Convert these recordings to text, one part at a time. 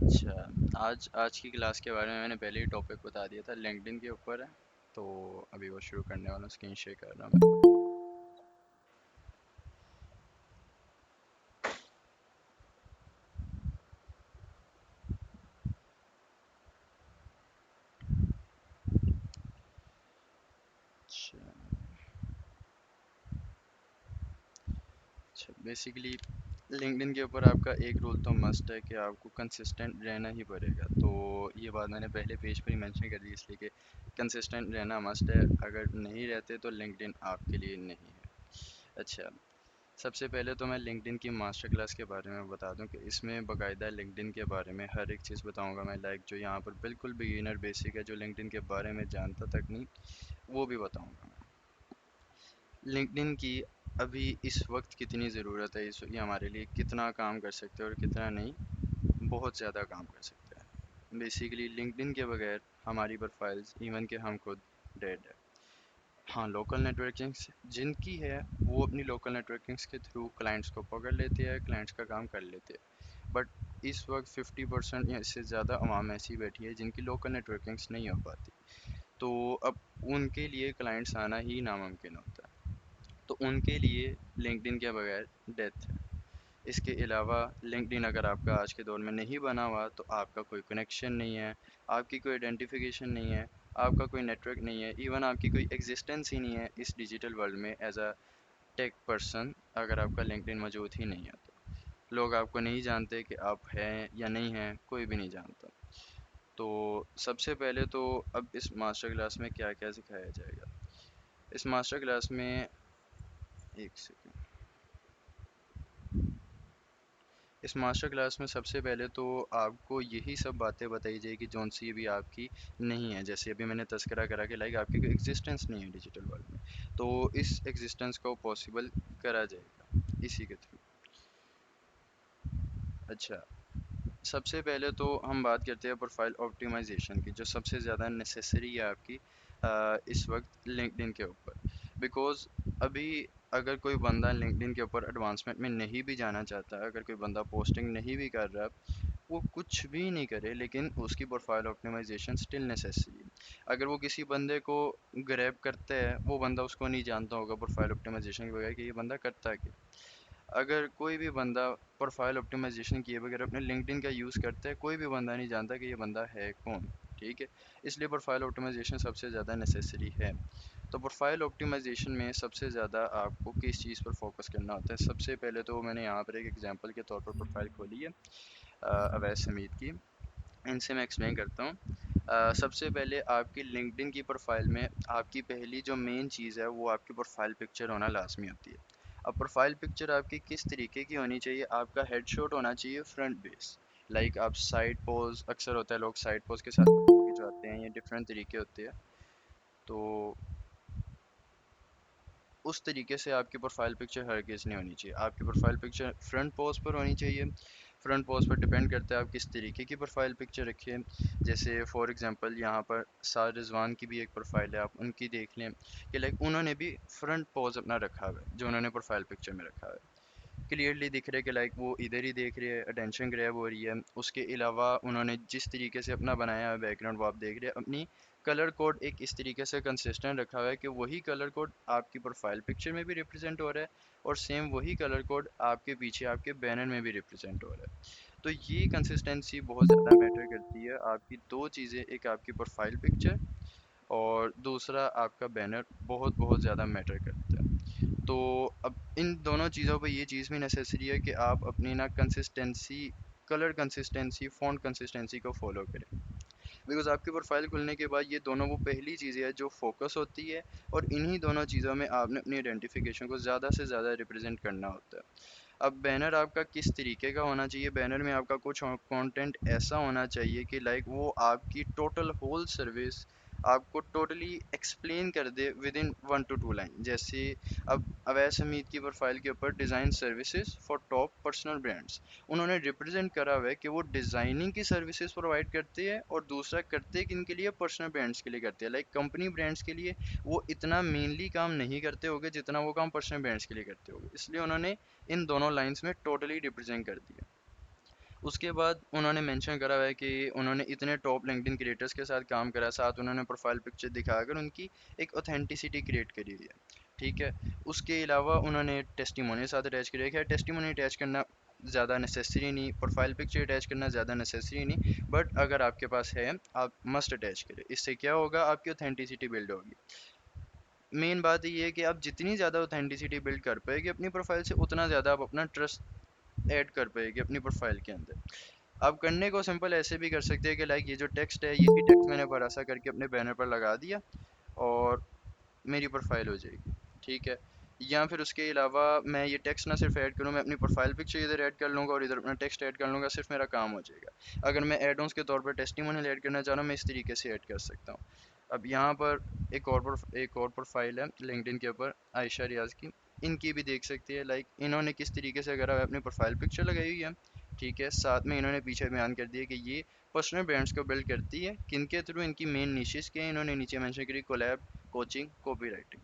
अच्छा, आज आज की क्लास के बारे में मैंने पहले ही टॉपिक बता दिया था, लिंक्डइन के ऊपर है। तो अभी वो शुरू करने वाला हूँ, स्क्रीन शेयर कर रहा हूँ मैं। अच्छा अच्छा, बेसिकली लिंक्डइन के ऊपर आपका एक रूल तो मस्ट है कि आपको कंसिस्टेंट रहना ही पड़ेगा। तो ये बात मैंने पहले पेज पर ही मेंशन कर दी, इसलिए कि कंसिस्टेंट रहना मस्ट है। अगर नहीं रहते तो लिंक्डइन आपके लिए नहीं है। अच्छा, सबसे पहले तो मैं लिंक्डइन की मास्टर क्लास के बारे में बता दूं कि इसमें बाकायदा लिंक्डइन के बारे में हर एक चीज़ बताऊंगा मैं, लाइक जो यहाँ पर बिल्कुल बिगिनर बेसिक है, जो लिंक्डइन के बारे में जानता तक नहीं, वो भी बताऊंगा मैं। लिंक्डइन की अभी इस वक्त कितनी ज़रूरत है, इस ये हमारे लिए कितना काम कर सकते हैं और कितना नहीं, बहुत ज़्यादा काम कर सकते हैं। बेसिकली लिंक्डइन के बगैर हमारी प्रोफाइल्स, इवन कि हम खुद, डेड है। हाँ, लोकल नेटवर्किंग्स जिनकी है वो अपनी लोकल नेटवर्किंग्स के थ्रू क्लाइंट्स को पकड़ लेते हैं, क्लाइंट्स का काम कर लेते हैं। बट इस वक्त 50% या इससे ज़्यादा अवाम ऐसी बैठी है जिनकी लोकल नेटवर्किंग्स नहीं हो पाती। तो अब उनके लिए क्लाइंट्स आना ही नामुमकिन होता है। तो उनके लिए लिंक्डइन के बगैर डेथ है। इसके अलावा लिंक्डइन अगर आपका आज के दौर में नहीं बना हुआ तो आपका कोई कनेक्शन नहीं है, आपकी कोई आइडेंटिफिकेशन नहीं है, आपका कोई नेटवर्क नहीं है, इवन आपकी कोई एग्जिस्टेंस ही नहीं है इस डिजिटल वर्ल्ड में एज अ टेक पर्सन। अगर आपका लिंक्डइन मौजूद ही नहीं है तो लोग आपको नहीं जानते कि आप हैं या नहीं हैं, कोई भी नहीं जानता। तो सबसे पहले तो अब इस मास्टर क्लास में क्या क्या सिखाया जाएगा। इस मास्टर क्लास में, एक सेकेंड, इस मास्टर क्लास में सबसे पहले तो आपको यही सब बातें बताई जाएगी जौन सी भी आपकी नहीं है। जैसे अभी मैंने तस्करा करा कि लाइक आपकी कोई एग्जिस्टेंस नहीं है डिजिटल वर्ल्ड में, तो इस एग्जिस्टेंस को पॉसिबल करा जाएगा इसी के थ्रू। अच्छा, सबसे पहले तो हम बात करते हैं प्रोफाइल ऑप्टिमाइजेशन की, जो सबसे ज़्यादा नेसेसरी है आपकी इस वक्त लिंक्डइन के ऊपर। बिकॉज़ अभी अगर कोई बंदा लिंक्डइन के ऊपर एडवांसमेंट में नहीं भी जाना चाहता, अगर कोई बंदा पोस्टिंग नहीं भी कर रहा, वो कुछ भी नहीं करे, लेकिन उसकी प्रोफाइल ऑप्टिमाइजेशन स्टिल नेसेसरी है। अगर वो किसी बंदे को ग्रैब करते हैं, वो बंदा उसको नहीं जानता होगा प्रोफाइल ऑप्टिमाइजेशन के बगैर कि ये बंदा करता है क्या। अगर कोई भी बंदा प्रोफाइल ऑप्टिमाइजेशन किए बगैर अपने लिंक्डइन का यूज़ करता है, कोई भी बंदा नहीं जानता कि ये बंदा है कौन। ठीक है, इसलिए प्रोफाइल ऑप्टिमाइजेशन सबसे ज़्यादा नेसेसरी है। तो प्रोफाइल ऑप्टिमाइजेशन में सबसे ज़्यादा आपको किस चीज़ पर फोकस करना होता है। सबसे पहले तो मैंने यहाँ पर एक एग्जांपल के तौर पर प्रोफाइल खोली है अवैस हमीद की, इनसे मैं एक्सप्लेन करता हूँ। सबसे पहले आपकी लिंक्डइन की प्रोफाइल में आपकी पहली जो मेन चीज़ है वो आपकी प्रोफाइल पिक्चर होना लाजमी होती है। अब प्रोफाइल पिक्चर आपकी किस तरीके की होनी चाहिए, आपका हेडशॉट होना चाहिए फ्रंट बेस। लाइक आप साइड पोज, अक्सर होता है लोग साइड पोज के साथ खिंचवाते हैं, ये डिफरेंट तरीके होते हैं। तो उस तरीके से आपकी प्रोफाइल पिक्चर हरगिज़ नहीं होनी चाहिए। आपकी प्रोफाइल पिक्चर फ्रंट पोज पर होनी चाहिए। फ्रंट पोज पर डिपेंड करता है आप किस तरीके की प्रोफाइल पिक्चर रखें। जैसे फॉर एग्जांपल यहाँ पर सार रिजवान की भी एक प्रोफाइल है, आप उनकी देख लें कि लाइक उन्होंने भी फ्रंट पोज अपना रखा हुआ है, जो उन्होंने प्रोफाइल पिक्चर में रखा है। क्लियरली दिख रहा है कि लाइक वो इधर ही देख रही है, अटेंशन ग्रैब हो रही है। उसके अलावा उन्होंने जिस तरीके से अपना बनाया है बैकग्राउंड वो आप देख रहे हैं। अपनी कलर कोड एक इस तरीके से कंसिस्टेंट रखा हुआ है कि वही कलर कोड आपकी प्रोफाइल पिक्चर में भी रिप्रेजेंट हो रहा है और सेम वही कलर कोड आपके पीछे आपके बैनर में भी रिप्रेजेंट हो रहा है। तो ये कंसिस्टेंसी बहुत ज़्यादा मैटर करती है। आपकी दो चीज़ें, एक आपकी प्रोफाइल पिक्चर और दूसरा आपका बैनर, बहुत बहुत ज़्यादा मैटर करता है। तो अब इन दोनों चीज़ों पे ये चीज़ भी नेसेसरी है कि आप अपनी ना consistency, colour consistency, font consistency को फॉलो करें। बिकॉज़ आपकी प्रोफाइल खुलने के बाद ये दोनों वो पहली चीज़ें हैं जो फोकस होती है, और इन्हीं दोनों चीज़ों में आपने अपनी आइडेंटिफिकेशन को ज़्यादा से ज़्यादा रिप्रेजेंट करना होता है। अब बैनर आपका किस तरीके का होना चाहिए, बैनर में आपका कुछ कंटेंट ऐसा होना चाहिए कि लाइक वो आपकी टोटल होल सर्विस आपको टोटली एक्सप्लेन कर दे विद इन 1 to 2 लाइन। जैसे अब अवैस हमीद की प्रोफाइल के ऊपर design services for top personal brands, उन्होंने रिप्रेजेंट करा हुआ है कि वो डिज़ाइनिंग की सर्विसेज प्रोवाइड करते हैं, और दूसरा करते किन के लिए, पर्सनल ब्रांड्स के लिए करते हैं। लाइक कंपनी ब्रांड्स के लिए वो इतना मेनली काम नहीं करते होंगे जितना वो काम पर्सनल ब्रांड्स के लिए करते होंगे, इसलिए उन्होंने इन दोनों लाइंस में टोटली रिप्रेजेंट कर दिया। उसके बाद उन्होंने मेंशन करा हुआ है कि उन्होंने इतने टॉप लिंक्डइन क्रिएटर्स के साथ काम करा, साथ उन्होंने प्रोफाइल पिक्चर दिखाकर उनकी एक ऑथेंटिसिटी क्रिएट करी हुई है। ठीक है, उसके अलावा उन्होंने टेस्टिमोनी साथ अटैच किया है। टेस्टिमोनी अटैच करना ज़्यादा नेसेसरी नहीं, प्रोफाइल पिक्चर अटैच करना ज़्यादा नेसेसरी नहीं, बट अगर आपके पास है आप मस्ट अटैच करें। इससे क्या होगा, आपकी ऑथेंटिसिटी बिल्ड होगी। मेन बात ये है कि आप जितनी ज़्यादा ऑथेंटिसिटी बिल्ड कर पाएगी अपनी प्रोफाइल से, उतना ज़्यादा आप अपना ट्रस्ट ऐड कर पाएगी अपनी प्रोफाइल के अंदर। आप करने को सिंपल ऐसे भी कर सकते हैं कि लाइक ये जो टेक्स्ट है, यही टेक्स्ट मैंने बड़ा सा करके अपने बैनर पर लगा दिया और मेरी प्रोफाइल हो जाएगी। ठीक है, या फिर उसके अलावा मैं ये टेक्स्ट ना सिर्फ ऐड करूँ, मैं अपनी प्रोफाइल पिक्चर इधर ऐड कर लूँगा और इधर अपना टेक्स्ट ऐड कर लूँगा, सिर्फ मेरा काम हो जाएगा। अगर मैं एड ऑन्स के तौर पर टेस्टिमोनियल ऐड करना चाह रहा हूँ, मैं इस तरीके से ऐड कर सकता हूँ। अब यहाँ पर एक और प्रोफाइल है लिंक्डइन के ऊपर, आयशा रियाज की। इनकी भी देख सकती है, लाइक इन्होंने किस तरीके से अगर अपनी प्रोफाइल पिक्चर लगाई हुई है। ठीक है, साथ में इन्होंने पीछे बयान कर दिया कि ये पर्सनल ब्रांड्स को बिल्ड करती है, किन के थ्रू, इनकी मेन निशेस के हैं। इन्होंने नीचे मेंशन करी कोलैब, कोचिंग, कॉपी राइटिंग।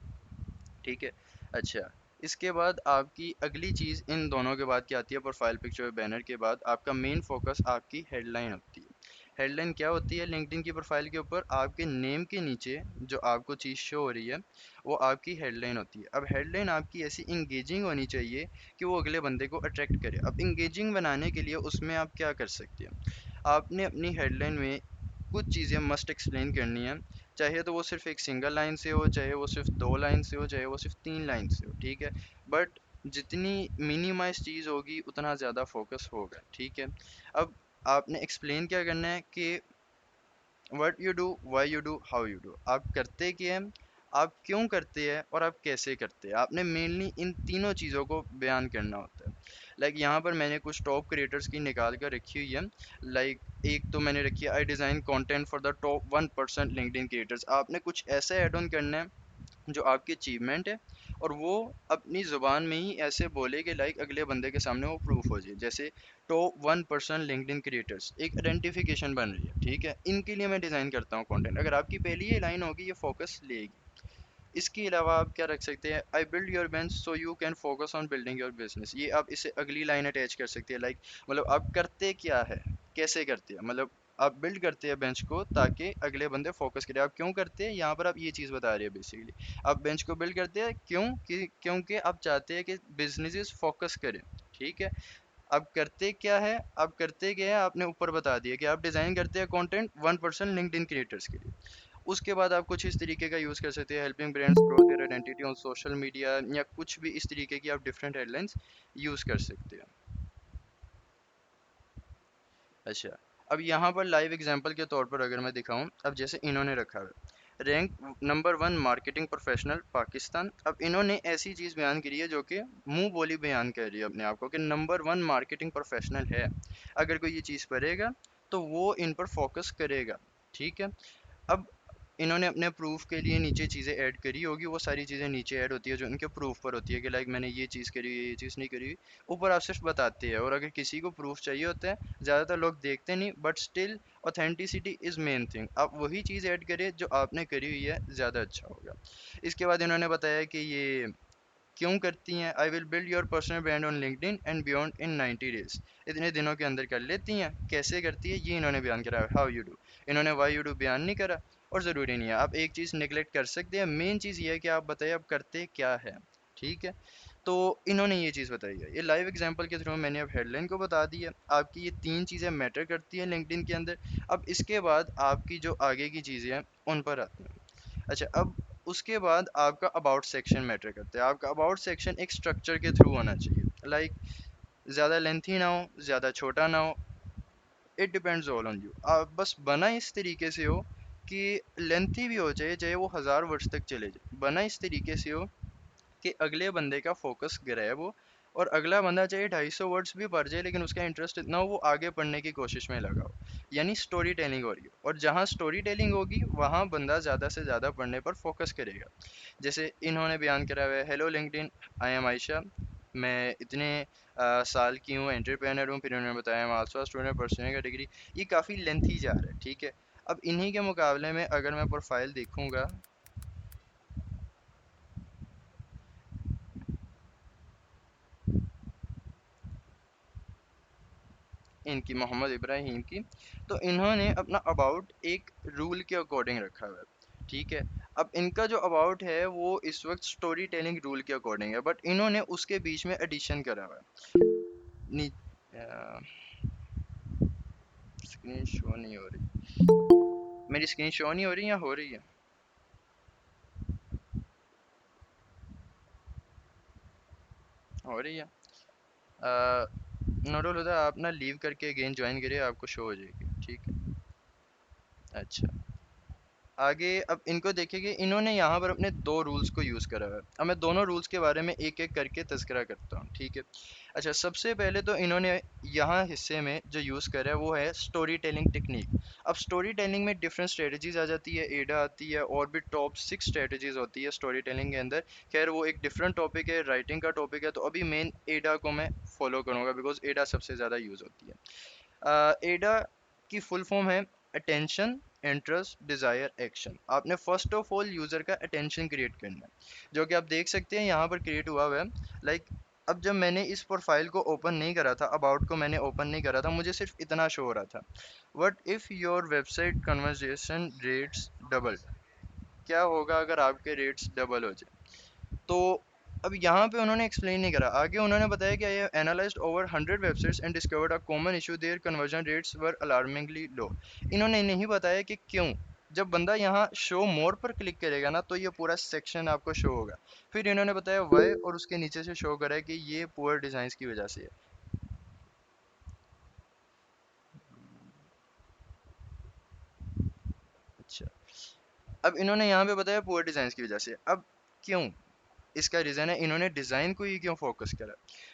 ठीक है, अच्छा, इसके बाद आपकी अगली चीज़ इन दोनों के बाद क्या आती है, प्रोफाइल पिक्चर और बैनर के बाद आपका मेन फोकस आपकी हेडलाइन होती है। हेडलाइन क्या होती है, लिंक्डइन की प्रोफाइल के ऊपर आपके नेम के नीचे जो आपको चीज़ शो हो रही है, वो आपकी हेडलाइन होती है। अब हेडलाइन आपकी ऐसी इंगेजिंग होनी चाहिए कि वो अगले बंदे को अट्रैक्ट करे। अब इंगेजिंग बनाने के लिए उसमें आप क्या कर सकते हैं, आपने अपनी हेडलाइन में कुछ चीज़ें मस्ट एक्सप्लेन करनी है। चाहे तो वो सिर्फ एक सिंगल लाइन से हो, चाहे वो सिर्फ 2 लाइन से हो, चाहे वो सिर्फ 3 लाइन से हो। ठीक है, बट जितनी मिनिमाइज चीज़ होगी उतना ज़्यादा फोकस होगा। ठीक है, अब आपने एक्सप्लेन क्या करना है कि what you do, why you do, how you do. आप करते क्या हैं, आप क्यों करते हैं और आप कैसे करते हैं। आपने मेनली इन तीनों चीज़ों को बयान करना होता है। लाइक यहाँ पर मैंने कुछ टॉप क्रिएटर्स की निकाल कर रखी हुई है। लाइक एक तो मैंने रखी है, I design content for the top 1% LinkedIn creators. आपने कुछ ऐसा ऐड ऑन करना है जो आपकी अचीवमेंट है, और वो अपनी ज़ुबान में ही ऐसे बोले कि लाइक अगले बंदे के सामने वो प्रूफ हो जाए। जैसे टॉप 1% लिंक्डइन क्रिएटर्स, एक आइडेंटिफिकेशन बन रही है। ठीक है, इनके लिए मैं डिज़ाइन करता हूँ कंटेंट। अगर आपकी पहली ये लाइन होगी, ये फोकस लेगी। इसके अलावा आप क्या रख सकते हैं, I build your bench so you can focus on building your business. ये आप इसे अगली लाइन अटैच कर सकते हैं। लाइक मतलब आप करते क्या है, कैसे करते हैं, मतलब आप बिल्ड करते हैं बेंच को ताकि अगले बंदे फोकस करें। आप क्यों करते हैं, यहाँ पर आप ये चीज़ बता रहे हैं बेसिकली। आप बेंच को बिल्ड करते हैं क्यों, क्योंकि आप चाहते हैं कि बिजनेसेस फोकस करें। ठीक है, अब करते क्या है, अब करते क्या है, आपने ऊपर बता दिया कि आप डिज़ाइन करते हैं कंटेंट 1% लिंक्डइन क्रिएटर्स के लिए। उसके बाद आप कुछ इस तरीके का यूज़ कर सकते हैं, helping brands grow their identity on social media, या कुछ भी इस तरीके की आप डिफरेंट हेडलाइंस यूज़ कर सकते हैं। अच्छा, अब यहाँ पर लाइव एग्जांपल के तौर पर अगर मैं दिखाऊं, अब जैसे इन्होंने रखा है rank number 1 marketing professional Pakistan. अब इन्होंने ऐसी चीज़ बयान करी है जो कि मुंह बोली बयान कर रही है अपने आप को कि नंबर 1 मार्केटिंग प्रोफेशनल है। अगर कोई ये चीज़ पढ़ेगा तो वो इन पर फोकस करेगा। ठीक है, अब इन्होंने अपने प्रूफ के लिए नीचे चीज़ें ऐड करी होगी, वो सारी चीज़ें नीचे ऐड होती है जो इनके प्रूफ पर होती है कि लाइक मैंने ये चीज़ करी है, ये चीज़ नहीं करी हुई। ऊपर आप सिर्फ बताते हैं, और अगर किसी को प्रूफ चाहिए होता है, ज़्यादातर लोग देखते नहीं, but still authenticity is main thing. आप वही चीज़ ऐड करें जो आपने करी हुई है, ज़्यादा अच्छा होगा। इसके बाद इन्होंने बताया कि ये क्यों करती हैं, I will build your personal brand on LinkedIn and beyond in 90 days. इतने दिनों के अंदर कर लेती हैं। कैसे करती है ये इन्होंने बयान करा है, हाउ यू डू। इन्होंने वाई यू डू बयान नहीं करा, और ज़रूरी नहीं है, आप एक चीज़ निगलेक्ट कर सकते हैं। मेन चीज़ ये है कि आप बताइए आप करते क्या है। ठीक है, तो इन्होंने ये चीज़ बताई है, ये लाइव एग्जांपल के थ्रू मैंने अब हेडलाइन को बता दी है। आपकी ये तीन चीज़ें मैटर करती हैं लिंक्डइन के अंदर। अब इसके बाद आपकी जो आगे की चीज़ें हैं उन पर आते हैं। अच्छा, अब उसके बाद आपका अबाउट सेक्शन मैटर करता है। आपका अबाउट सेक्शन एक स्ट्रक्चर के थ्रू होना चाहिए। लाइक ज़्यादा लेंथी ना हो, ज़्यादा छोटा ना हो, it depends all on you. आप बस बना इस तरीके से हो कि लेंथी भी हो जाए, चाहे वो 1000 वर्ड्स तक चले जाए, बना इस तरीके से हो कि अगले बंदे का फोकस ग्रैब हो, और अगला बंदा चाहे 250 वर्ड्स भी पढ़ जाए लेकिन उसका इंटरेस्ट इतना हो वो आगे पढ़ने की कोशिश में लगा हो। यानी स्टोरी टेलिंग हो रही हो, और जहाँ स्टोरी टेलिंग होगी वहाँ बंदा ज़्यादा से ज़्यादा पढ़ने पर फोकस करेगा। जैसे इन्होंने बयान करा हुआ है, hello LinkedIn, I am Ayesha, मैं इतने साल की हूँ, एंटरप्रेन्योर हूँ। फिर उन्होंने बताया मैं आल्सो स्टूडेंट परसुइंग का डिग्री। ये काफ़ी लेंथी जा रहा है। ठीक है, अब इन्हीं के मुकाबले में अगर मैं प्रोफाइल देखूंगा, इनकी, मोहम्मद इब्राहिम की, तो इन्होंने अपना अबाउट एक रूल के अकॉर्डिंग रखा हुआ है, ठीक है। अब इनका जो अबाउट है वो इस वक्त स्टोरी टेलिंग रूल के अकॉर्डिंग है, बट इन्होंने उसके बीच में एडिशन करा हुआ है। स्क्रीन शो नहीं हो रही, मेरी स्क्रीन शो नहीं हो रही या हो रही है? हो रही है। नोडल होता है, आप ना लीव करके अगेन ज्वाइन करिए, आपको शो हो जाएगी, ठीक है। अच्छा, आगे अब इनको देखेंगे, इन्होंने यहाँ पर अपने दो रूल्स को यूज़ करा हुआ है। अब मैं दोनों रूल्स के बारे में एक एक करके तज़किरा करता हूँ, ठीक है। अच्छा, सबसे पहले तो इन्होंने यहाँ हिस्से में जो यूज़ करा है वो है स्टोरी टेलिंग टेक्निक। अब स्टोरी टेलिंग में डिफरेंट स्ट्रेटजीज आ जाती है, एडा आती है, और भी टॉप 6 स्ट्रेटजीज होती है स्टोरी टेलिंग के अंदर। खैर वो एक डिफरेंट टॉपिक है, राइटिंग का टॉपिक है, तो अभी मेन एडा को मैं फॉलो करूँगा बिकॉज एडा सबसे ज़्यादा यूज़ होती है। एडा की फुल फॉर्म है अटेंशन, इंटरेस्ट, डिजायर, एक्शन। आपने फर्स्ट ऑफ ऑल यूजर का अटेंशन क्रिएट करना है, जो कि आप देख सकते हैं यहाँ पर क्रिएट हुआ हुआ है। लाइक अब जब मैंने इस प्रोफाइल को ओपन नहीं करा था, अबाउट को मैंने ओपन नहीं करा था, मुझे सिर्फ इतना शो हो रहा था, what if your website conversation rates double. क्या होगा अगर आपके रेट्स डबल हो जाए? तो अब यहाँ पे उन्होंने एक्सप्लेन नहीं करा। आगे उन्होंने बताया कि I have analysed over 100 websites and discovered a common issue, their conversion rates were alarmingly low. इन्होंने नहीं बताया कि क्यों। जब बंदा यहाँ शो मोर पर क्लिक करेगा ना, तो ये पूरा सेक्शन आपको शो होगा। फिर इन्होंने बताया वाई, और उसके नीचे से शो करा है कि ये पुअर डिजाइन की वजह से है। अच्छा, अब इन्होंने यहाँ पे बताया पुअर डिजाइन की वजह से। अब क्यों? इसका रीज़न है, इन्होंने डिज़ाइन को ही क्यों फोकस करा।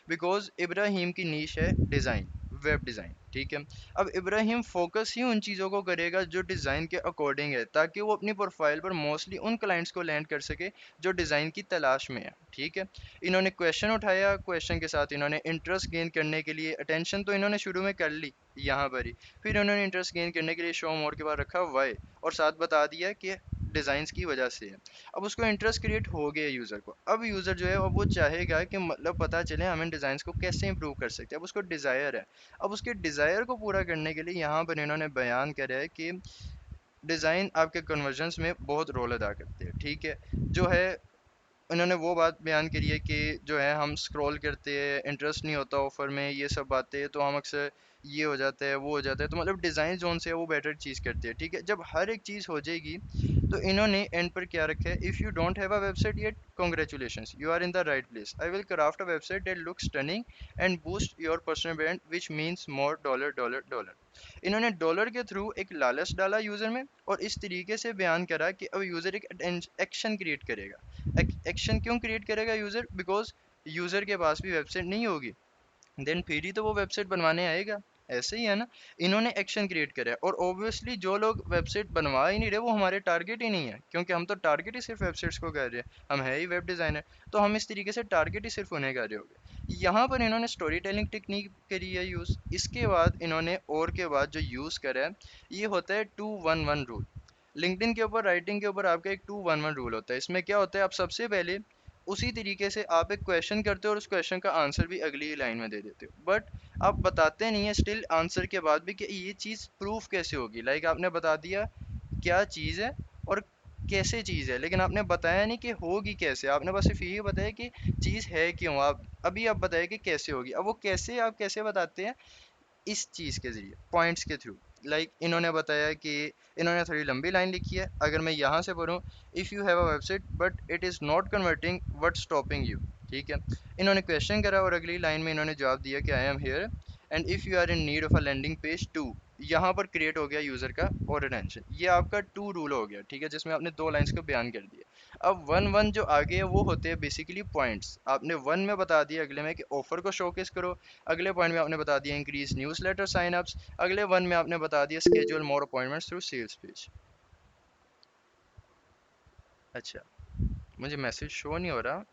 बिकॉज इब्राहिम की नीश है डिज़ाइन, वेब डिज़ाइन, ठीक है। अब इब्राहिम फोकस ही उन चीज़ों को करेगा जो डिज़ाइन के अकॉर्डिंग है, ताकि वो अपनी प्रोफाइल पर मोस्टली उन क्लाइंट्स को लैंड कर सके जो डिज़ाइन की तलाश में है, ठीक है। इन्होंने क्वेश्चन उठाया, क्वेश्चन के साथ इन्होंने इंटरेस्ट गेन करने के लिए अटेंशन तो इन्होंने शुरू में कर ली यहाँ पर ही, फिर इन्होंने इंटरेस्ट गेन करने के लिए शो मोर के बाद रखा वाई, और साथ बता दिया कि डिज़ाइंस की वजह से है। अब उसको इंटरेस्ट क्रिएट हो गया यूज़र को। अब यूज़र जो है अब वो चाहेगा कि मतलब पता चले हमें डिज़ाइंस को कैसे इंप्रूव कर सकते हैं। अब उसको डिज़ायर है। अब उसके डिज़ायर को पूरा करने के लिए यहाँ पर इन्होंने बयान करा है कि डिज़ाइन आपके कन्वर्जन्स में बहुत रोल अदा करते हैं, ठीक है। जो है उन्होंने वो बात बयान करी है कि जो है हम स्क्रॉल करते हैं, इंटरेस्ट नहीं होता ऑफर में, ये सब बातें, तो हम अक्सर ये हो जाता है, वो हो जाता है, तो मतलब डिज़ाइन जोन से वो बेटर चीज़ करती है, ठीक है। जब हर एक चीज़ हो जाएगी, तो इन्होंने एंड पर क्या रखा है, if you don't have a website yet, congratulations, you are in the right place, I will craft a website that looks stunning and boost your personal brand which means more dollar dollar dollar. इन्होंने dollar के through एक लालच डाला user में, और इस तरीके से बयान करा कि अब यूज़र एक एक्शन क्रिएट करेगा। एक्शन क्यों क्रिएट करेगा यूज़र? बिकॉज यूज़र के पास भी वेबसाइट नहीं होगी, देन फिर ही तो वो वेबसाइट बनवाने आएगा। ऐसे ही है ना। इन्होंने एक्शन क्रिएट करा है, और ऑब्वियसली जो लोग वेबसाइट बनवा ही नहीं रहे वो हमारे टारगेट ही नहीं है, क्योंकि हम तो टारगेट ही सिर्फ वेबसाइट्स को कर रहे हैं, हम है ही वेब डिज़ाइनर, तो हम इस तरीके से टारगेट ही सिर्फ उन्हें कर रहे होंगे। यहाँ पर इन्होंने स्टोरी टेलिंग टेक्निक करी है यूज़। इसके बाद इन्होंने और के बाद जो यूज़ करा है, ये होता है 2-1-1 रूल। लिंक्डइन के ऊपर, राइटिंग के ऊपर आपका एक 2-1-1 रूल होता है। इसमें क्या होता है, आप सबसे पहले उसी तरीके से आप एक क्वेश्चन करते हो और उस क्वेश्चन का आंसर भी अगली लाइन में दे देते हो, बट आप बताते नहीं है स्टिल आंसर के बाद भी कि ये चीज़ प्रूफ कैसे होगी। लाइक आपने बता दिया क्या चीज़ है और कैसे चीज़ है, लेकिन आपने बताया नहीं कि होगी कैसे। आपने बस सिर्फ यही बताया कि चीज़ है क्यों। आप अभी आप बताया कि कैसे होगी। अब वो कैसे, आप कैसे बताते हैं? इस चीज़ के ज़रिए, पॉइंट्स के थ्रू। लाइक इन्होंने बताया कि इन्होंने थोड़ी लंबी लाइन लिखी है, अगर मैं यहाँ से पढ़ूँ, if you have a website but it is not converting, what stopping you, ठीक है। इन्होंने क्वेश्चन करा और अगली लाइन में इन्होंने जवाब दिया कि I am here and if you are in need of a landing page too. यहाँ पर क्रिएट हो गया यूज़र का और अटेंशन। ये आपका टू रूल हो गया, ठीक है, जिसमें आपने दो लाइन्स को बयान कर दिया। अब 1-1 जो आगे है वो होते हैं बेसिकली पॉइंट्स। आपने 1 में बता दिया अगले में कि ऑफर को शोकेस करो, अगले पॉइंट में आपने बता दिया इंक्रीज न्यूज़लेटर साइन अप्स, अगले वन में आपने बता दिया स्केड्यूल मोर अपॉइंटमेंट्स थ्रू सेल्स पेज। अच्छा, मुझे मैसेज शो नहीं हो रहा,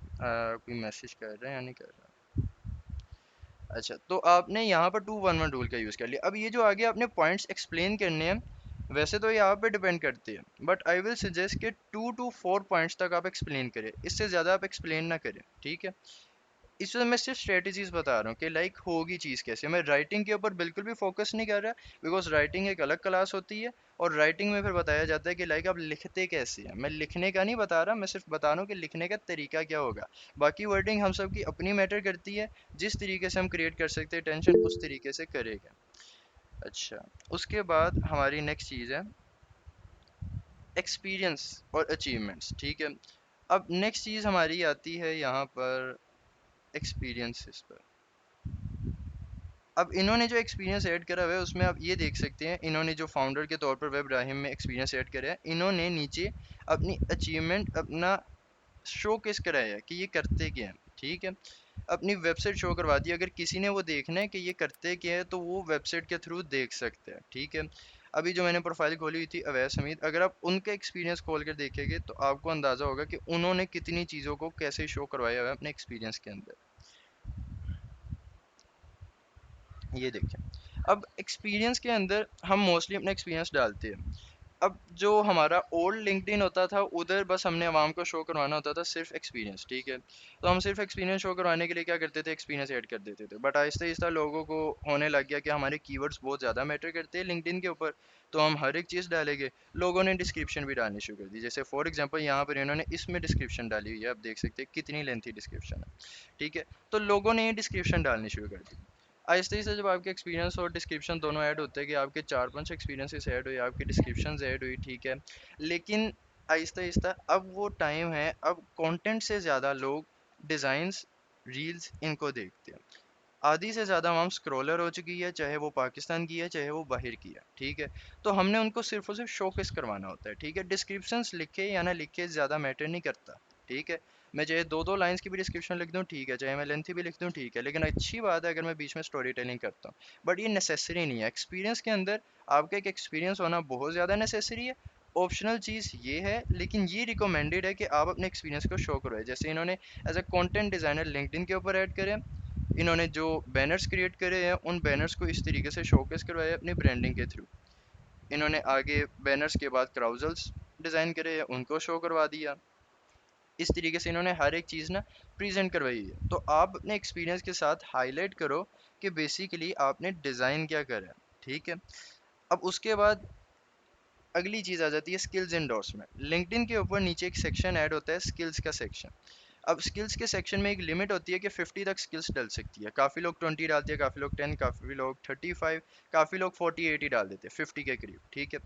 कोई मैसेज कर रहा है या नहीं कर रहा। अच्छा, तो आपने यहाँ पर 2-1-1 रूल का यूज़ कर लिया। अब ये जो आगे आपने पॉइंट्स एक्सप्लेन करने हैं, वैसे तो ये आप पे डिपेंड करते हैं, बट आई विल सजेस्ट कि 2 to 4 पॉइंट्स तक आप एक्सप्लेन करें, इससे ज़्यादा आप एक्सप्लेन ना करें, ठीक है। इसमें मैं सिर्फ स्ट्रेटजीज बता रहा हूँ कि लाइक होगी चीज़ कैसे। मैं राइटिंग के ऊपर बिल्कुल भी फोकस नहीं कर रहा, बिकॉज राइटिंग एक अलग क्लास होती है, और राइटिंग में फिर बताया जाता है कि लाइक आप लिखते कैसे हैं। मैं लिखने का नहीं बता रहा, मैं सिर्फ बता रहा हूँ कि लिखने का तरीका क्या होगा। बाकी वर्डिंग हम सब की अपनी मैटर करती है, जिस तरीके से हम क्रिएट कर सकते हैं टेंशन उस तरीके से करेगा। अच्छा, उसके बाद हमारी नेक्स्ट चीज़ है एक्सपीरियंस और अचीवमेंट्स, ठीक है। अब नेक्स्ट चीज़ हमारी आती है यहाँ पर एक्सपीरियंसेस पर। अब इन्होंने जो एक्सपीरियंस ऐड करा हुआ है उसमें आप ये देख सकते हैं, इन्होंने जो फाउंडर के तौर पर वेब इब्राहिम में एक्सपीरियंस ऐड करा है, इन्होंने नीचे अपनी अचीवमेंट अपना शो केस कराया है कि ये करते क्या हैं, ठीक है। अपनी वेबसाइट शो करवा दी, अगर किसी ने वो देखना है कि ये करते क्या है तो वो वेबसाइट के थ्रू देख सकते हैं, ठीक है। अभी जो मैंने प्रोफाइल खोली हुई थी अवैस हमीद, अगर आप उनका एक्सपीरियंस खोल कर देखेंगे तो आपको अंदाज़ा होगा कि उन्होंने कितनी चीज़ों को कैसे शो करवाया हुआ है अपने एक्सपीरियंस के अंदर। ये देखें, अब एक्सपीरियंस के अंदर हम मोस्टली अपना एक्सपीरियंस डालते हैं। अब जो हमारा ओल्ड लिंक्डइन होता था उधर बस हमने आवाम को शो करवाना होता था सिर्फ एक्सपीरियंस, ठीक है। तो हम सिर्फ एक्सपीरियंस शो करवाने के लिए क्या करते थे, एक्सपीरियंस ऐड कर देते थे। बट आहिस्ता आहिस्ता लोगों को होने लग गया कि हमारे कीवर्ड्स बहुत ज़्यादा मैटर करते हैं लिंक्डइन के ऊपर, तो हम हर एक चीज़ डालेंगे। लोगों ने डिस्क्रिप्शन भी डालनी शुरू कर दी, जैसे फॉर एग्जाम्पल यहाँ पर इन्होंने इसमें डिस्क्रिप्शन डाली हुई है, आप देख सकते हैं कितनी लेंथी डिस्क्रिप्शन है, ठीक है। तो लोगों ने ये डिस्क्रिप्शन डालनी शुरू कर दी। आहिस्ता आहिस्ता जब आपके एक्सपीरियंस और डिस्क्रिप्शन दोनों ऐड होते हैं कि आपके 4-5 एक्सपीरियंसेस ऐड हुए, आपकी डिस्क्रिप्शंस ऐड हुई, ठीक है। लेकिन आहिस्ता आहिस्ता अब वो टाइम है, अब कंटेंट से ज़्यादा लोग डिज़ाइंस, रील्स इनको देखते हैं। आधी से ज़्यादा आवाम स्क्रॉलर हो चुकी है, चाहे वो पाकिस्तान की है चाहे वो बाहर की है, ठीक है। तो हमने उनको सिर्फ और सिर्फ शोकेस करवाना होता है, ठीक है। डिस्क्रिप्शंस लिखे या ना लिखे ज़्यादा मैटर नहीं करता, ठीक है। मैं चाहे दो दो लाइंस की भी डिस्क्रिप्शन लिख दूँ, ठीक है, चाहे मैं लेंथी भी लिख दूँ, ठीक है, लेकिन अच्छी बात है अगर मैं बीच में स्टोरी टेलिंग करता हूँ। बट ये नेसेसरी नहीं है एक्सपीरियंस के अंदर। आपका एक एक्सपीरियंस होना बहुत ज़्यादा नेसेसरी है। ऑप्शनल चीज़ ये है, लेकिन ये रिकमेंडेड है कि आप अपने एक्सपीरियंस को शो करो, जैसे इन्होंने as a content designer LinkedIn के ऊपर ऐड करें। इन्होंने जो बैनर्स क्रिएट करे हैं उन बैनर्स को इस तरीके से शोकेस करवाया अपनी ब्रांडिंग के थ्रू। इन्होंने आगे बैनर्स के बाद क्राउजल्स डिज़ाइन करे हैं उनको शो करवा दिया। इस तरीके से इन्होंने हर एक चीज़ ना प्रेजेंट करवाई है। तो आप अपने एक्सपीरियंस के साथ हाईलाइट करो कि बेसिकली आपने डिज़ाइन क्या करा है, ठीक है। अब उसके बाद अगली चीज़ आ जाती है स्किल्स एंडोर्समेंट। लिंक्डइन के ऊपर नीचे एक सेक्शन ऐड होता है स्किल्स का सेक्शन। अब स्किल्स के सेक्शन में एक लिमिट होती है कि 50 तक स्किल्स डल सकती है। काफ़ी लोग 20 डालते हैं, काफ़ी लोग 10, काफ़ी लोग 35, काफ़ी लोग 48 ही डाल देते हैं 50 के करीब, ठीक है।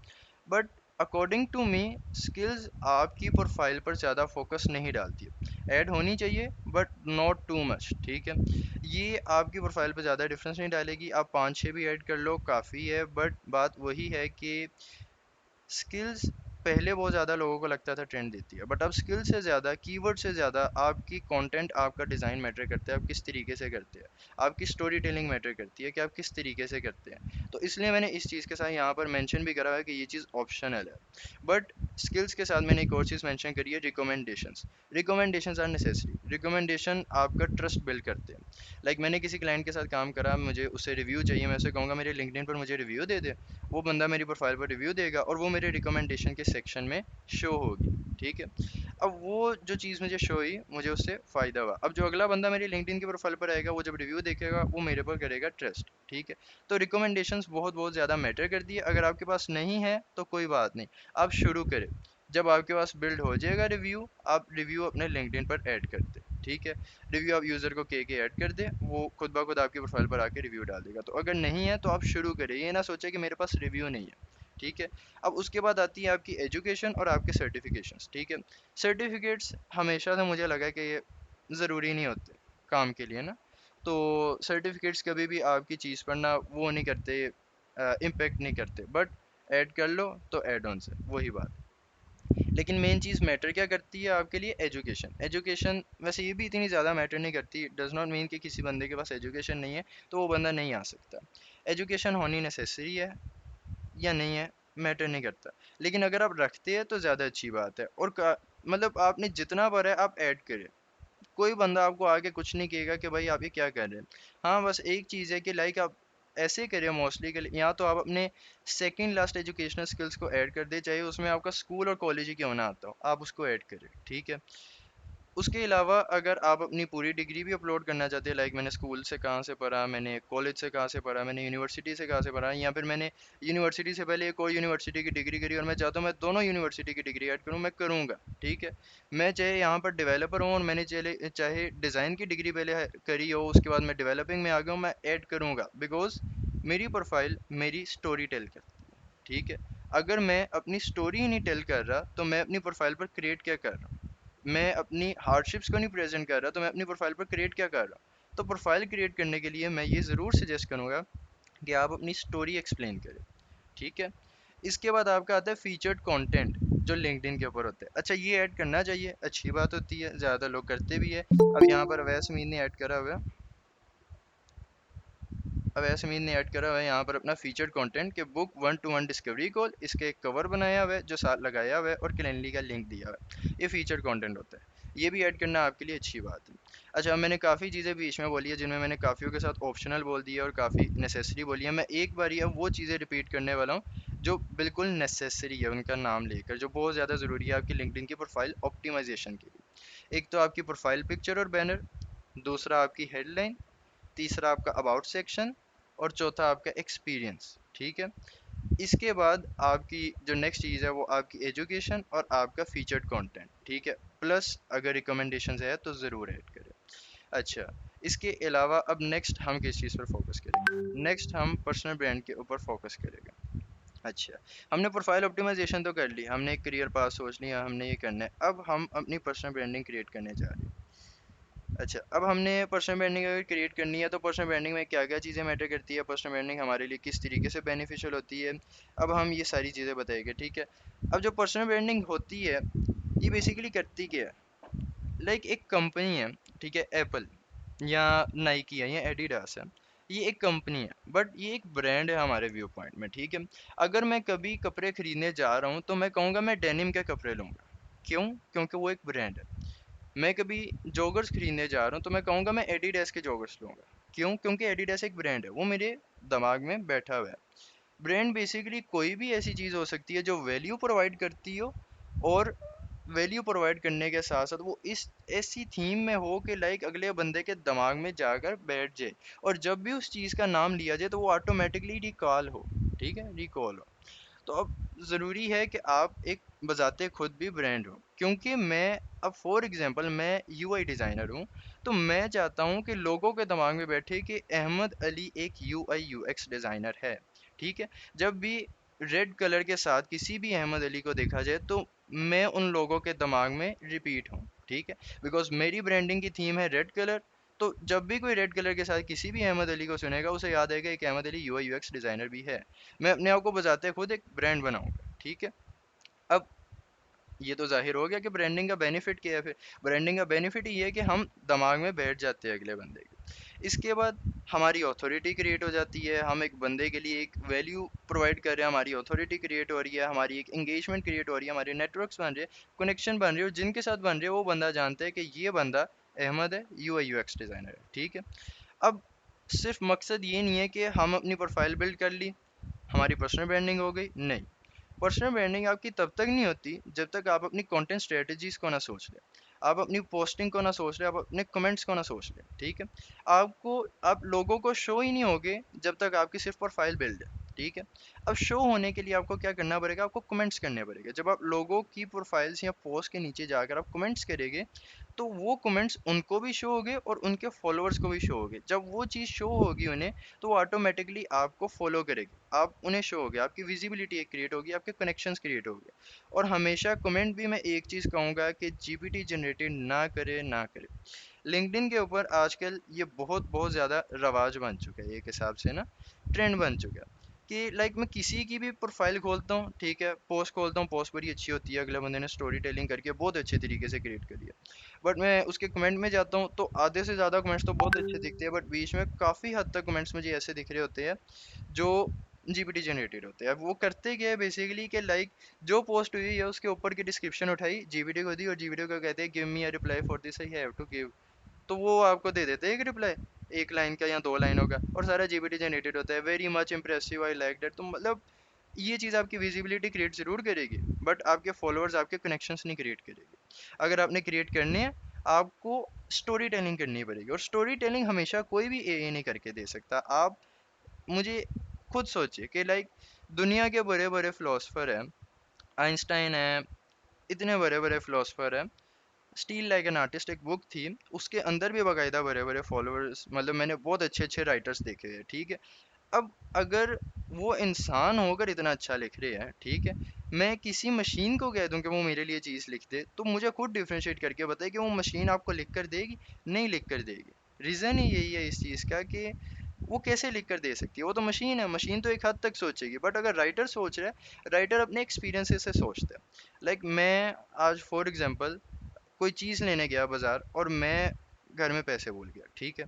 But according to me skills आपकी प्रोफाइल पर ज़्यादा फोकस नहीं डालती है। ऐड होनी चाहिए बट नॉट टू मच, ठीक है। ये आपकी प्रोफाइल पर ज़्यादा डिफरेंस नहीं डालेगी, आप 5-6 भी ऐड कर लो काफ़ी है। बट बात वही है कि स्किल्स पहले बहुत ज़्यादा लोगों को लगता था ट्रेंड देती है, बट अब स्किल से ज़्यादा, कीवर्ड से ज़्यादा आपकी कंटेंट, आपका डिज़ाइन मैटर करता है, आप किस तरीके से करते हैं। आपकी स्टोरी टेलिंग मैटर करती है कि आप किस तरीके से करते हैं। तो इसलिए मैंने इस चीज़ के साथ यहाँ पर मेंशन भी करा है कि ये चीज़ ऑप्शनल है। बट स्किल्स के साथ मैंने एक और चीज़ मेंशन करी है, recommendations. Recommendations are necessary. Recommendation आपका ट्रस्ट बिल्ड करते हैं। लाइक मैंने किसी क्लाइंट के साथ काम करा, मुझे उससे रिव्यू चाहिए, मैं उसे कहूँगा मेरे लिंक्डइन पर मुझे रिव्यू दे दे। वो बंदा मेरी प्रोफाइल पर रिव्यू देगा और वो मेरे रिकमेंडेशन के सेक्शन में शो होगी, ठीक है। अब वो जो चीज़ मुझे शो हुई, मुझे उससे फ़ायदा हुआ। अब जो अगला बंदा मेरी लिंक्डइन की प्रोफाइल पर आएगा, वो जब रिव्यू देखेगा वो मेरे पर करेगा ट्रस्ट, ठीक है। तो रिकमेंडेशंस बहुत बहुत ज़्यादा मैटर करती है। अगर आपके पास नहीं है तो कोई बात नहीं, आप शुरू करें। जब आपके पास बिल्ड हो जाएगा रिव्यू, आप रिव्यू अपने लिंक्डइन पर ऐड कर दें, ठीक है। रिव्यू आप यूज़र को के ऐड कर दें, वो खुद ब खुद आपकी प्रोफाइल पर आके रिव्यू डाल देगा। तो अगर नहीं है तो आप शुरू करें, ये ना सोचें कि मेरे पास रिव्यू नहीं है, ठीक है। अब उसके बाद आती है आपकी एजुकेशन और आपके सर्टिफिकेशंस, ठीक है। सर्टिफिकेट्स हमेशा से मुझे लगा कि ये ज़रूरी नहीं होते काम के लिए ना। तो सर्टिफिकेट्स कभी भी आपकी चीज़ पर ना वो नहीं करते, इम्पेक्ट नहीं करते। बट ऐड कर लो तो ऐड ऑन से वही बात। लेकिन मेन चीज़ मैटर क्या करती है आपके लिए, एजुकेशन। एजुकेशन वैसे ये भी इतनी ज़्यादा मैटर नहीं करती, डज नॉट मीन कि किसी बंदे के पास एजुकेशन नहीं है तो वो बंदा नहीं आ सकता। एजुकेशन होनी नेसेसरी है या नहीं है, मैटर नहीं करता। लेकिन अगर आप रखते हैं तो ज़्यादा अच्छी बात है। और मतलब आपने जितना भरा है आप ऐड करें। कोई बंदा आपको आके कुछ नहीं कहेगा कि भाई आप ये क्या कर रहे हैं। हाँ, बस एक चीज़ है कि लाइक आप ऐसे करिए मोस्टली के लिए, या तो आप अपने सेकंड लास्ट एजुकेशनल स्किल्स को ऐड कर दे, चाहे उसमें आपका स्कूल और कॉलेज ही क्यों ना आता हो, आप उसको ऐड करें, ठीक है। उसके अलावा अगर आप अपनी पूरी डिग्री भी अपलोड करना चाहते हैं, लाइक मैंने स्कूल से कहाँ से पढ़ा, मैंने कॉलेज से कहाँ से पढ़ा, मैंने यूनिवर्सिटी से कहाँ से पढ़ा, या फिर मैंने यूनिवर्सिटी से पहले एक और यूनिवर्सिटी की डिग्री करी और मैं चाहता हूँ मैं दोनों यूनिवर्सिटी की डिग्री ऐड करूँ, मैं करूँगा। ठीक है, मैं चाहे यहाँ पर डेवलपर हूँ और मैंने चले चाहे डिज़ाइन की डिग्री पहले करी हो, उसके बाद मैं डेवलपिंग में आ गया हूँ, मैं ऐड करूँगा, बिकॉज मेरी प्रोफाइल मेरी स्टोरी टेल करती है। ठीक है, अगर मैं अपनी स्टोरी ही नहीं टेल कर रहा तो मैं अपनी प्रोफाइल पर क्रिएट क्या कर रहा हूँ? मैं अपनी हार्डशिप्स को नहीं प्रेजेंट कर रहा तो मैं अपनी प्रोफाइल पर क्रिएट क्या कर रहा हूँ? तो प्रोफाइल क्रिएट करने के लिए मैं ये ज़रूर सजेस्ट करूँगा कि आप अपनी स्टोरी एक्सप्लेन करें। ठीक है, इसके बाद आपका आता है फीचर्ड कंटेंट, जो लिंक्डइन के ऊपर होता है। अच्छा, ये ऐड करना चाहिए, अच्छी बात होती है, ज़्यादा लोग करते भी है। अब यहाँ पर अवैस मीन ने ऐड करा हुआ है, अवैस मीन ने ऐड करा हुआ है यहाँ पर अपना फीचर्ड कंटेंट के बुक 1-to-1 डिस्कवरी कॉल, इसके एक कवर बनाया हुआ है जो साथ लगाया हुआ है और कैलेंडरी का लिंक दिया हुआ है। ये फीचर्ड कंटेंट होता है, ये भी ऐड करना आपके लिए अच्छी बात है। अच्छा, मैंने काफ़ी चीज़ें बीच में बोली है जिनमें मैंने काफ़ियों के साथ ऑप्शनल बोल दिया और काफ़ी नेसेसरी बोली है। मैं एक बार ही अब वो चीज़ें रिपीट करने वाला हूँ जो बिल्कुल नेसेसरी है, उनका नाम लेकर, जो बहुत ज़्यादा ज़रूरी है आपकी लिंक्डइन की प्रोफाइल ऑप्टिमाइजेशन के लिए। एक तो आपकी प्रोफाइल पिक्चर और बैनर, दूसरा आपकी हेडलाइन, तीसरा आपका अबाउट सेक्शन और चौथा आपका एक्सपीरियंस। ठीक है, इसके बाद आपकी जो नेक्स्ट चीज़ है वो आपकी एजुकेशन और आपका फीचर्ड कंटेंट। ठीक है, प्लस अगर रिकमेंडेशंस है तो ज़रूर ऐड करें। अच्छा, इसके अलावा अब नेक्स्ट हम किस चीज़ पर फोकस करेंगे? नेक्स्ट हम पर्सनल ब्रांड के ऊपर फोकस करेंगे। अच्छा, हमने प्रोफाइल ऑप्टिमाइजेशन तो कर ली, हमने एक करियर पाथ सोच लिया, हमने ये करना है, अब हम अपनी पर्सनल ब्रांडिंग क्रिएट करने जा रहे हैं। अच्छा, अब हमने पर्सनल ब्रांडिंग अगर क्रिएट करनी है तो पर्सनल ब्रांडिंग में क्या क्या चीज़ें मैटर करती है, पर्सनल ब्रांडिंग हमारे लिए किस तरीके से बेनिफिशियल होती है, अब हम ये सारी चीज़ें बताएंगे। ठीक है, अब जो पर्सनल ब्रांडिंग होती है ये बेसिकली करती क्या है? लाइक एक कंपनी है, ठीक है, एप्पल या नाइकी है या एडिडास है, ये एक कंपनी है बट ये एक ब्रांड है हमारे व्यू पॉइंट में। ठीक है, अगर मैं कभी कपड़े खरीदने जा रहा हूँ तो मैं कहूँगा मैं डेनिम के कपड़े लूँगा। क्यों? क्योंकि वो एक ब्रांड है। मैं कभी जॉगर्स खरीदने जा रहा हूँ तो मैं कहूँगा मैं एडिडास के जॉगर्स लूँगा। क्यों? क्योंकि एडिडास एक ब्रांड है, वो मेरे दिमाग में बैठा हुआ है। ब्रांड बेसिकली कोई भी ऐसी चीज़ हो सकती है जो वैल्यू प्रोवाइड करती हो, और वैल्यू प्रोवाइड करने के साथ साथ वो इस ऐसी थीम में हो कि लाइक अगले बंदे के दिमाग में जाकर बैठ जाए, और जब भी उस चीज़ का नाम लिया जाए तो वो ऑटोमेटिकली रिकॉल हो। ठीक है, रिकॉल हो। तो अब ज़रूरी है कि आप एक बजाते खुद भी ब्रांड हो, क्योंकि मैं अब फॉर एग्जांपल मैं यूआई डिज़ाइनर हूँ, तो मैं चाहता हूँ कि लोगों के दिमाग में बैठे कि अहमद अली एक यूआई यूएक्स डिज़ाइनर है। ठीक है, जब भी रेड कलर के साथ किसी भी अहमद अली को देखा जाए तो मैं उन लोगों के दिमाग में रिपीट हूँ। ठीक है, बिकॉज मेरी ब्रांडिंग की थीम है रेड कलर, तो जब भी कोई रेड कलर के साथ किसी भी अहमद अली को सुनेगा उसे याद आएगा कि Ahmed Ali UI UX designer भी है। मैं अपने आप को बजाते खुद एक ब्रांड बनाऊंगा। ठीक है, अब ये तो जाहिर हो गया कि ब्रांडिंग का बेनिफिट क्या है। फिर ब्रांडिंग का बेनिफिट ये है कि हम दिमाग में बैठ जाते हैं अगले बंदे के। इसके बाद हमारी अथॉरिटी क्रिएट हो जाती है, हम एक बंदे के लिए एक वैल्यू प्रोवाइड कर रहे हैं, हमारी अथॉरिटी क्रिएट हो रही है, हमारी एक एंगेजमेंट क्रिएट हो रही है, हमारे नेटवर्क्स बन रहे हैं, कनेक्शन बन रहे हैं, और जिनके साथ बन रहे हैं वो बंदा जानता है कि ये बंदा अहमद है, यूआई यूएक्स डिज़ाइनर है। ठीक है, अब सिर्फ मकसद ये नहीं है कि हम अपनी प्रोफाइल बिल्ड कर ली, हमारी पर्सनल ब्रांडिंग हो गई, नहीं। पर्सनल ब्रांडिंग आपकी तब तक नहीं होती जब तक आप अपनी कंटेंट स्ट्रेटजीज को ना सोच लें, आप अपनी पोस्टिंग को ना सोच लें, आप अपने कमेंट्स को ना सोच लें। ठीक है, आपको आप लोगों को शो ही नहीं होगे जब तक आपकी सिर्फ प्रोफाइल बिल्ड है। ठीक है, अब शो होने के लिए आपको क्या करना पड़ेगा? आपको कमेंट्स करने पड़ेगा। जब आप लोगों की प्रोफाइल्स या पोस्ट के नीचे जाकर आप कमेंट्स करेंगे तो वो कमेंट्स उनको भी शो होंगे और उनके फॉलोअर्स को भी शो होंगे। जब वो चीज़ शो होगी उन्हें तो वो ऑटोमेटिकली आपको फॉलो करेगी, आप उन्हें शो होगे, आपकी विजिबिलिटी एक क्रिएट होगी, आपके कनेक्शंस क्रिएट होंगे। और हमेशा कमेंट भी मैं एक चीज़ कहूँगा कि जीपीटी जनरेटेड ना करे, ना करे। लिंक्डइन के ऊपर आजकल ये बहुत बहुत ज़्यादा रवाज बन चुका है, एक हिसाब से ना ट्रेंड बन चुका है कि लाइक मैं किसी की भी प्रोफाइल खोलता हूँ, ठीक है, पोस्ट खोलता हूँ, पोस्ट बड़ी अच्छी होती है, अगले बंदे ने स्टोरी टेलिंग करके बहुत अच्छे तरीके से क्रिएट करी है, बट मैं उसके कमेंट में जाता हूँ तो आधे से ज़्यादा कमेंट्स तो बहुत अच्छे दिखते हैं, बट बीच में काफ़ी हद तक कमेंट्स मुझे ऐसे दिख रहे होते हैं जो जीपीटी जनरेटेड होते हैं। अब वो करते क्या है बेसिकली कि लाइक जो पोस्ट हुई है उसके ऊपर की डिस्क्रिप्शन उठाई, जीपीटी को दी, और जीपीटी को कहते हैं give me a reply for this I have to give, तो वो आपको दे देते हैं एक रिप्लाई, एक लाइन का या दो लाइनों का, और सारा जीपीटी जनरेटेड होता है। Very much impressive, I like that. तो मतलब ये चीज़ आपकी विजिबिलिटी क्रिएट जरूर करेगी, बट आपके फॉलोअर्स, आपके कनेक्शंस नहीं क्रिएट करेगी। अगर आपने क्रिएट करने हैं, आपको स्टोरी टेलिंग करनी पड़ेगी, और स्टोरी टेलिंग हमेशा कोई भी एआई नहीं करके दे सकता। आप मुझे खुद सोचिए कि लाइक दुनिया के बड़े बड़े फिलोसफर हैं, आइंस्टाइन है, इतने बड़े बड़े फिलोसफर हैं। स्टील लाइक एन आर्टिस्ट एक बुक थी, उसके अंदर भी बाकायदा बड़े बड़े फॉलोअर्स, मतलब मैंने बहुत अच्छे अच्छे राइटर्स देखे हैं, ठीक है। अब अगर वो इंसान होकर इतना अच्छा लिख रहे हैं, ठीक है, मैं किसी मशीन को कह दूं कि वो मेरे लिए चीज़ लिख दे, तो मुझे खुद डिफरेंशिएट करके बताए कि वो मशीन आपको लिख कर देगी, नहीं लिख कर देगी। रीज़न ही यही है इस चीज़ का कि वो कैसे लिख कर दे सकती है, वो तो मशीन है, मशीन तो एक हद तक सोचेगी, बट अगर राइटर सोच रहा है, राइटर अपने एक्सपीरियंसेस से सोचता है। लाइक मैं आज फॉर एग्जांपल कोई चीज़ लेने गया बाजार, और मैं घर में पैसे भूल गया, ठीक है।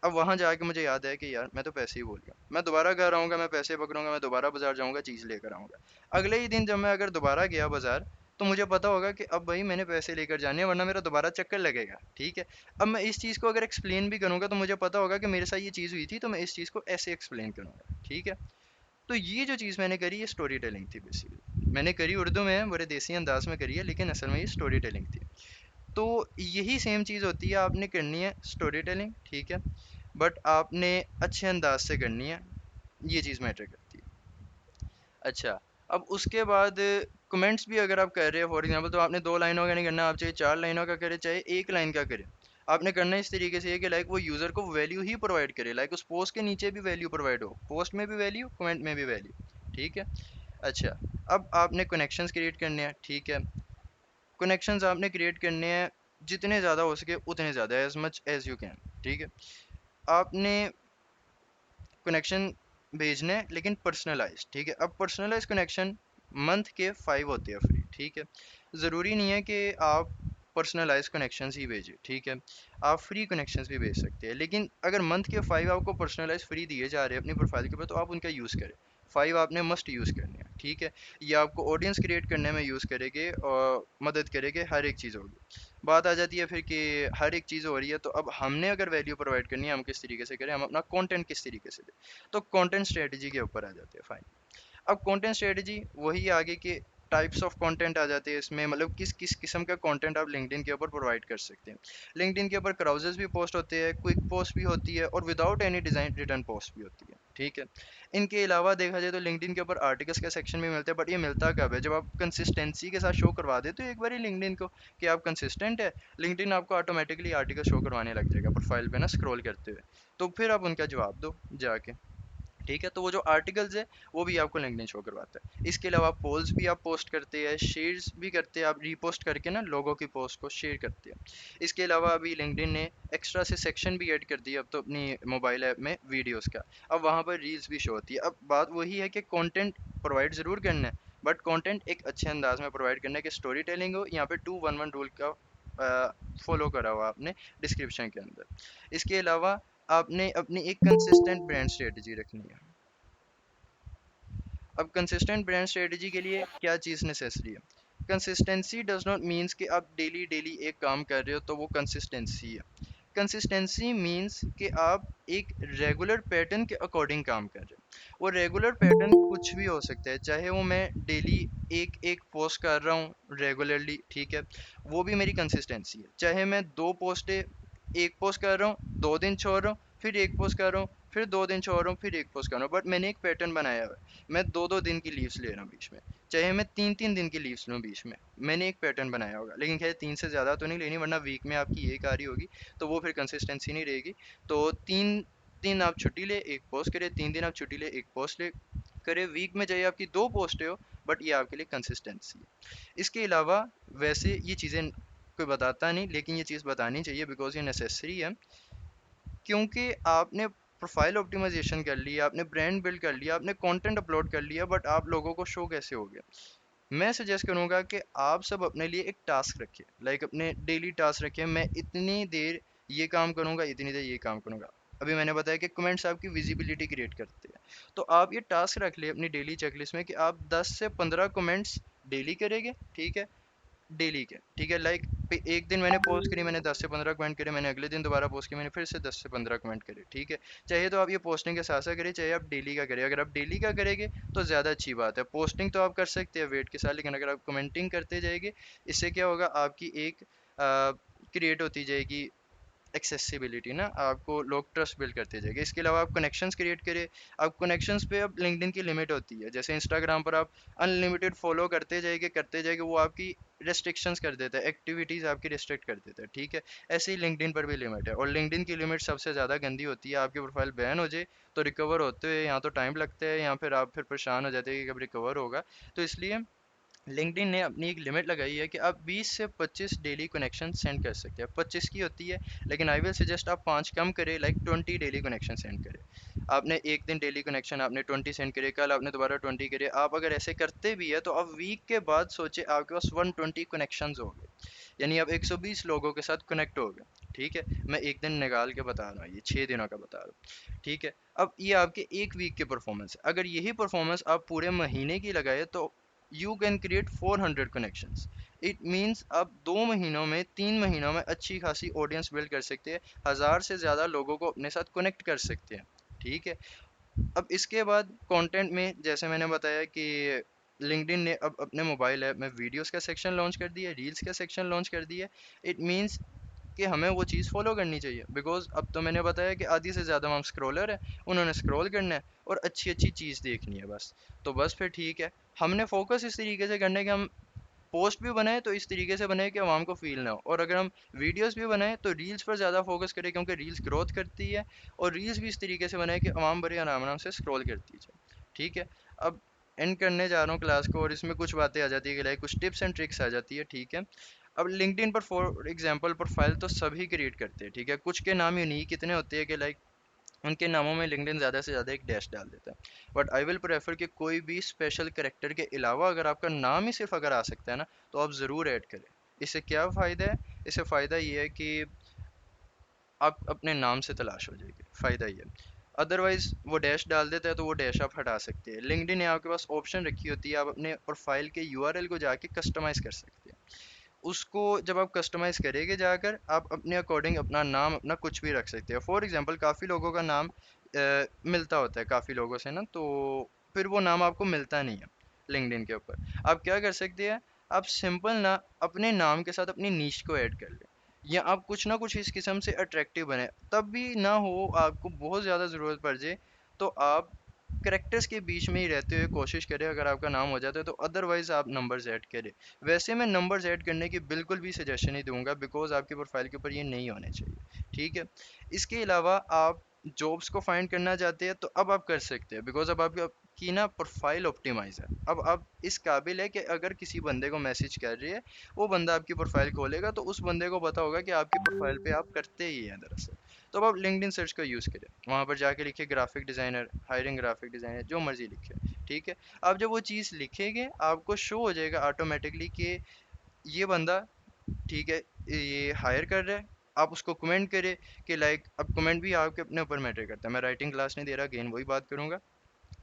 अब वहां जाके मुझे याद है कि यार मैं तो पैसे ही भूल गया, मैं दोबारा घर आऊंगा, मैं पैसे पकड़ूंगा, मैं दोबारा बाजार जाऊंगा, चीज़ लेकर आऊंगा। अगले ही दिन जब मैं अगर दोबारा गया बाजार, तो मुझे पता होगा कि अब भाई मैंने पैसे लेकर जाने हैं, वरना मेरा दोबारा चक्कर लगेगा, ठीक है। अब मैं इस चीज़ को अगर एक्सप्लेन भी करूंगा, तो मुझे पता होगा कि मेरे साथ ये चीज़ हुई थी, तो मैं इस चीज़ को ऐसे एक्सप्लेन करूंगा, ठीक है। तो ये जो चीज़ मैंने करी, ये स्टोरी टेलिंग थी बेसिकली। मैंने करी उर्दू में, बड़े देसी अंदाज में करी है, लेकिन असल में ये स्टोरी टेलिंग थी। तो यही सेम चीज़ होती है, आपने करनी है स्टोरी टेलिंग, ठीक है, बट आपने अच्छे अंदाज से करनी है, ये चीज़ मैटर करती है। अच्छा, अब उसके बाद कमेंट्स भी अगर आप कर रहे हो फॉर एग्जांपल, तो आपने 2 लाइनों का नहीं करना, आप चाहे 4 लाइनों का करें, चाहे 1 लाइन का करें। आपने करना इस तरीके से है कि लाइक वो यूज़र को वैल्यू ही प्रोवाइड करे, लाइक उस पोस्ट के नीचे भी वैल्यू प्रोवाइड हो, पोस्ट में भी वैल्यू, कमेंट में भी वैल्यू, ठीक है। अच्छा, अब आपने कनेक्शंस क्रिएट करने हैं, ठीक है। कनेक्शंस आपने क्रिएट करने हैं जितने ज़्यादा हो सके उतने ज़्यादा, as much as you can, ठीक है। आपने कनेक्शन भेजने हैं, लेकिन पर्सनलाइज, ठीक है। अब पर्सनलाइज कनेक्शन मंथ के 5 होते हैं फ्री, ठीक है। ज़रूरी नहीं है कि आप पर्सनलाइज कनेक्शंस ही भेजें, ठीक है। आप फ्री कनेक्शंस भी भेज सकते हैं, लेकिन अगर मंथ के 5 आपको पर्सनलाइज फ्री दिए जा रहे हैं अपनी प्रोफाइल के ऊपर, तो आप उनका यूज़ करें। 5 आपने मस्ट यूज़ करने हैं, ठीक है। ये आपको ऑडियंस क्रिएट करने में यूज़ करेंगे और मदद करेंगे, हर एक चीज़ होगी। बात आ जाती है फिर कि हर एक चीज़ हो रही है, तो अब हमने अगर वैल्यू प्रोवाइड करनी है, हम किस तरीके से करें, हम अपना कंटेंट किस तरीके से दें। तो कंटेंट स्ट्रेटजी के ऊपर आ जाते हैं, फाइन। अब कंटेंट स्ट्रेटजी वही आगे के टाइप्स ऑफ कंटेंट आ जाते हैं इसमें, मतलब किस किस किस्म का कंटेंट आप लिंक्डइन के ऊपर प्रोवाइड कर सकते हैं। लिंक्डइन के ऊपर क्राउजेस भी पोस्ट होते हैं, क्विक पोस्ट भी होती है, और without any design return post भी होती है, ठीक है। इनके अलावा देखा जाए तो लिंक्डइन के ऊपर आर्टिकल्स का सेक्शन भी मिलता है, बट ये मिलता कब है, जब आप कंसिस्टेंसी के साथ शो करवा देते हो एक बार लिंक्डइन को कि आप कंसिस्टेंट है, लिंक्डइन आपको ऑटोमेटिकली आर्टिकल शो करवाने लग जाएगा प्रोफाइल पे ना स्क्रॉल करते हुए। तो फिर आप उनका जवाब दो जाके, ठीक है। तो वो जो आर्टिकल्स है, वो भी आपको लिंक्डइन शो करवाता है। इसके अलावा पोल्स भी आप पोस्ट करते हैं, शेयर्स भी करते हैं, आप रीपोस्ट करके ना लोगों की पोस्ट को शेयर करते हैं। इसके अलावा अभी लिंक्डइन ने एक्स्ट्रा से सेक्शन भी ऐड कर दिया अब तो अपनी मोबाइल ऐप में वीडियोस का। अब वहाँ पर रील्स भी शो होती है। अब बात वही है कि कंटेंट प्रोवाइड ज़रूर करना है, बट कंटेंट एक अच्छे अंदाज में प्रोवाइड करना है कि स्टोरी टेलिंग हो, यहाँ पे 2-1-1 रूल का फॉलो करा हुआ आपने डिस्क्रिप्शन के अंदर। इसके अलावा आपने अपनी एक कंसिस्टेंट ब्रांड स्ट्रेटजी रखनी है। अब कंसिस्टेंट ब्रांड स्ट्रेटजी के लिए क्या चीज़ नेसेसरी है। कंसिस्टेंसी डज नॉट मीन्स कि आप डेली डेली एक काम कर रहे हो तो वो कंसिस्टेंसी है। कंसिस्टेंसी मीन्स कि आप एक रेगुलर पैटर्न के अकॉर्डिंग काम कर रहे हो। वो रेगुलर पैटर्न कुछ भी हो सकता है, चाहे वो मैं डेली एक एक पोस्ट कर रहा हूँ रेगुलरली, ठीक है, वो भी मेरी कंसिस्टेंसी है। चाहे मैं 2 पोस्टें, एक पोस्ट कर रहा हूँ, 2 दिन छोड़ रहा हूँ, फिर एक पोस्ट कर रहा हूँ, फिर 2 दिन छोड़ रहा हूँ, फिर एक पोस्ट कर रहा हूँ, बट मैंने एक पैटर्न बनाया हुआ है। मैं 2-2 दिन की लीव्स ले रहा हूँ बीच में, चाहे मैं 3-3 दिन की लीव्स लूँ बीच में, मैंने एक पैटर्न बनाया होगा। लेकिन खैर 3 से ज़्यादा तो नहीं लेनी, वरना वीक में आपकी एक आ रही होगी, तो वो फिर कंसिस्टेंसी नहीं रहेगी। तो 3 दिन आप छुट्टी ले, एक पोस्ट करे, 3 दिन आप छुट्टी ले, एक पोस्ट ले करे, वीक में चाहे आपकी 2 पोस्टें हो, बट ये आपके लिए कंसिस्टेंसी है। इसके अलावा वैसे ये चीज़ें कोई बताता नहीं, लेकिन ये चीज़ बतानी चाहिए बिकॉज ये नेसेसरी है, क्योंकि आपने प्रोफाइल ऑप्टिमाइजेशन कर लिया, आपने ब्रांड बिल्ड कर लिया, आपने कंटेंट अपलोड कर लिया, बट आप लोगों को शो कैसे हो गया। मैं सजेस्ट करूंगा कि आप सब अपने लिए एक टास्क रखिए, लाइक अपने डेली टास्क रखिए, मैं इतनी देर ये काम करूंगा, इतनी देर ये काम करूंगा। अभी मैंने बताया कि कमेंट्स आपकी विजिबिलिटी क्रिएट करते हैं, तो आप ये टास्क रख लिए अपनी डेली चेकलिस्ट में कि आप 10 से 15 कमेंट्स डेली करेंगे, ठीक है, डेली के, ठीक है। लाइक एक दिन मैंने पोस्ट करी, मैंने 10 से 15 कमेंट करे, मैंने अगले दिन दोबारा पोस्ट की, मैंने फिर से 10 से 15 कमेंट करे, ठीक है। चाहे तो आप ये पोस्टिंग के साथ साथ करें, चाहे आप डेली का करें। अगर आप डेली का करेंगे तो ज़्यादा अच्छी बात है। पोस्टिंग तो आप कर सकते हैं वेट के साथ, लेकिन अगर आप कमेंटिंग करते जाएंगे, इससे क्या होगा, आपकी एक क्रिएट होती जाएगी, एक्सेसिबिलिटी ना, आपको लोग ट्रस्ट बिल्ड करते जाएंगे। इसके अलावा आप कनेक्शंस क्रिएट करें। अब कनेक्शंस पे अब लिंक्डइन की लिमिट होती है, जैसे इंस्टाग्राम पर आप अनलिमिटेड फॉलो करते जाएंगे, वो आपकी रेस्ट्रिक्शंस कर देता है, एक्टिविटीज़ आपकी रिस्ट्रिक्ट कर देता है, ठीक है। ऐसे ही लिंक्डइन पर भी लिमिट है, और लिंक्डइन की लिमिट सबसे ज़्यादा गंदी होती है। आपकी प्रोफाइल बैन हो जाए तो रिकवर होते हुए या तो टाइम लगता है, या फिर आप फिर परेशान हो जाते हैं कि कब रिकवर होगा। तो इसलिए लिंक्डइन ने अपनी एक लिमिट लगाई है कि आप 20 से 25 डेली कनेक्शन सेंड कर सकते हैं। 25 की होती है, लेकिन आई विल सजेस्ट आप 5 कम करें, लाइक 20 डेली कनेक्शन सेंड करें। आपने एक दिन डेली कनेक्शन आपने 20 सेंड करे, कल आपने दोबारा 20 करे। आप अगर ऐसे करते भी है तो आप वीक के बाद सोचे आपके पास 120 कनेक्शंस हो गए, यानी आप 120 लोगों के साथ कनेक्ट हो गए, ठीक है। मैं एक दिन निकाल के बता रहा हूँ, ये 6 दिनों का बता रहा हूँ, ठीक है। अब ये आपके एक वीक के परफॉर्मेंस है। अगर यही परफॉर्मेंस आप पूरे महीने की लगाए तो you can create 400 connections. It means आप 2 महीनों में, 3 महीनों में अच्छी खासी ऑडियंस बिल्ड कर सकते हैं, 1000 से ज़्यादा लोगों को अपने साथ कनेक्ट कर सकते हैं, ठीक है। अब इसके बाद कंटेंट में जैसे मैंने बताया कि लिंक्डइन ने अब अपने मोबाइल ऐप में वीडियोस का सेक्शन लॉन्च कर दिया है, रील्स का सेक्शन लॉन्च कर दिया है। इट मीन्स कि हमें वो चीज़ फॉलो करनी चाहिए, बिकॉज अब तो मैंने बताया कि आधी से ज़्यादा हम स्क्रॉलर हैं, उन्होंने स्क्रॉल करना है और अच्छी अच्छी चीज़ देखनी है बस। तो बस फिर ठीक है, हमने फोकस इस तरीके से करना है कि हम पोस्ट भी बनाए तो इस तरीके से बनाए कि आवाम को फील ना हो, और अगर हम वीडियोस भी बनाए तो रील्स पर ज़्यादा फोकस करें, क्योंकि रील्स ग्रोथ करती है। और रील्स भी इस तरीके से बनाए कि आवाम बड़े आराम आराम से स्क्रॉल करती जाए, ठीक है। अब एंड करने जा रहा हूँ क्लास को, और इसमें कुछ बातें आ जाती है कि लाइक कुछ टिप्स एंड ट्रिक्स आ जाती है, ठीक है। अब लिंक्डइन पर फॉर एग्जांपल प्रोफाइल तो सभी क्रिएट करते हैं, ठीक है। कुछ के नाम यूनिक इतने होते हैं कि लाइक उनके नामों में लिंक्डइन ज़्यादा से ज़्यादा एक डैश डाल देता है। बट आई विल प्रेफर कि कोई भी स्पेशल करेक्टर के अलावा अगर आपका नाम ही सिर्फ अगर आ सकता है ना, तो आप ज़रूर ऐड करें। इससे क्या फ़ायदा है? इससे फ़ायदा ये है कि आप अपने नाम से तलाश हो जाएगी, फ़ायदा ये है। अदरवाइज वो डैश डाल देता है तो वो डैश आप हटा सकते हैं। लिंक्डइन ने आपके पास ऑप्शन रखी होती है, आप अपने प्रोफाइल के यूआरएल को जाके कस्टमाइज़ कर सकते हैं। उसको जब आप कस्टमाइज करेंगे जाकर, आप अपने अकॉर्डिंग अपना नाम अपना कुछ भी रख सकते हैं। फॉर एग्जांपल काफ़ी लोगों का नाम मिलता होता है काफ़ी लोगों से ना, तो फिर वो नाम आपको मिलता नहीं है लिंक्डइन के ऊपर। आप क्या कर सकते हैं, आप सिंपल ना अपने नाम के साथ अपनी नीश को ऐड कर लें, या आप कुछ ना कुछ इस किस्म से अट्रैक्टिव बने। तब भी ना हो आपको बहुत ज़्यादा ज़रूरत पड़ जाए तो आप करेक्टर्स के बीच में ही रहते हुए कोशिश करें, अगर आपका नाम हो जाता है तो। अदरवाइज आप नंबर्स ऐड करें। वैसे मैं नंबर्स ऐड करने की बिल्कुल भी सजेशन नहीं दूंगा, बिकॉज आपकी प्रोफाइल के ऊपर ये नहीं होने चाहिए, ठीक है। इसके अलावा आप जॉब्स को फाइंड करना चाहते हैं तो अब आप कर सकते हैं, बिकॉज अब आपकी ना प्रोफाइल ऑप्टिमाइज है। अब आप इस काबिल है कि अगर किसी बंदे को मैसेज कर रही है, वो बंदा आपकी प्रोफाइल खोलेगा तो उस बंदे को पता होगा कि आपकी प्रोफाइल पे आप करते ही हैं दरअसल। तो अब आप लिंक्डइन सर्च का यूज़ करें, वहाँ पर जाके लिखिए graphic designer, hiring graphic designer, जो मर्जी लिखे, ठीक है। आप जब वो चीज़ लिखेंगे आपको शो हो जाएगा ऑटोमेटिकली कि ये बंदा, ठीक है, ये हायर कर रहा है। आप उसको कमेंट करें कि लाइक, अब कमेंट भी आपके अपने ऊपर मैटर करता है, मैं राइटिंग क्लास नहीं दे रहा, अगेन वही बात करूंगा।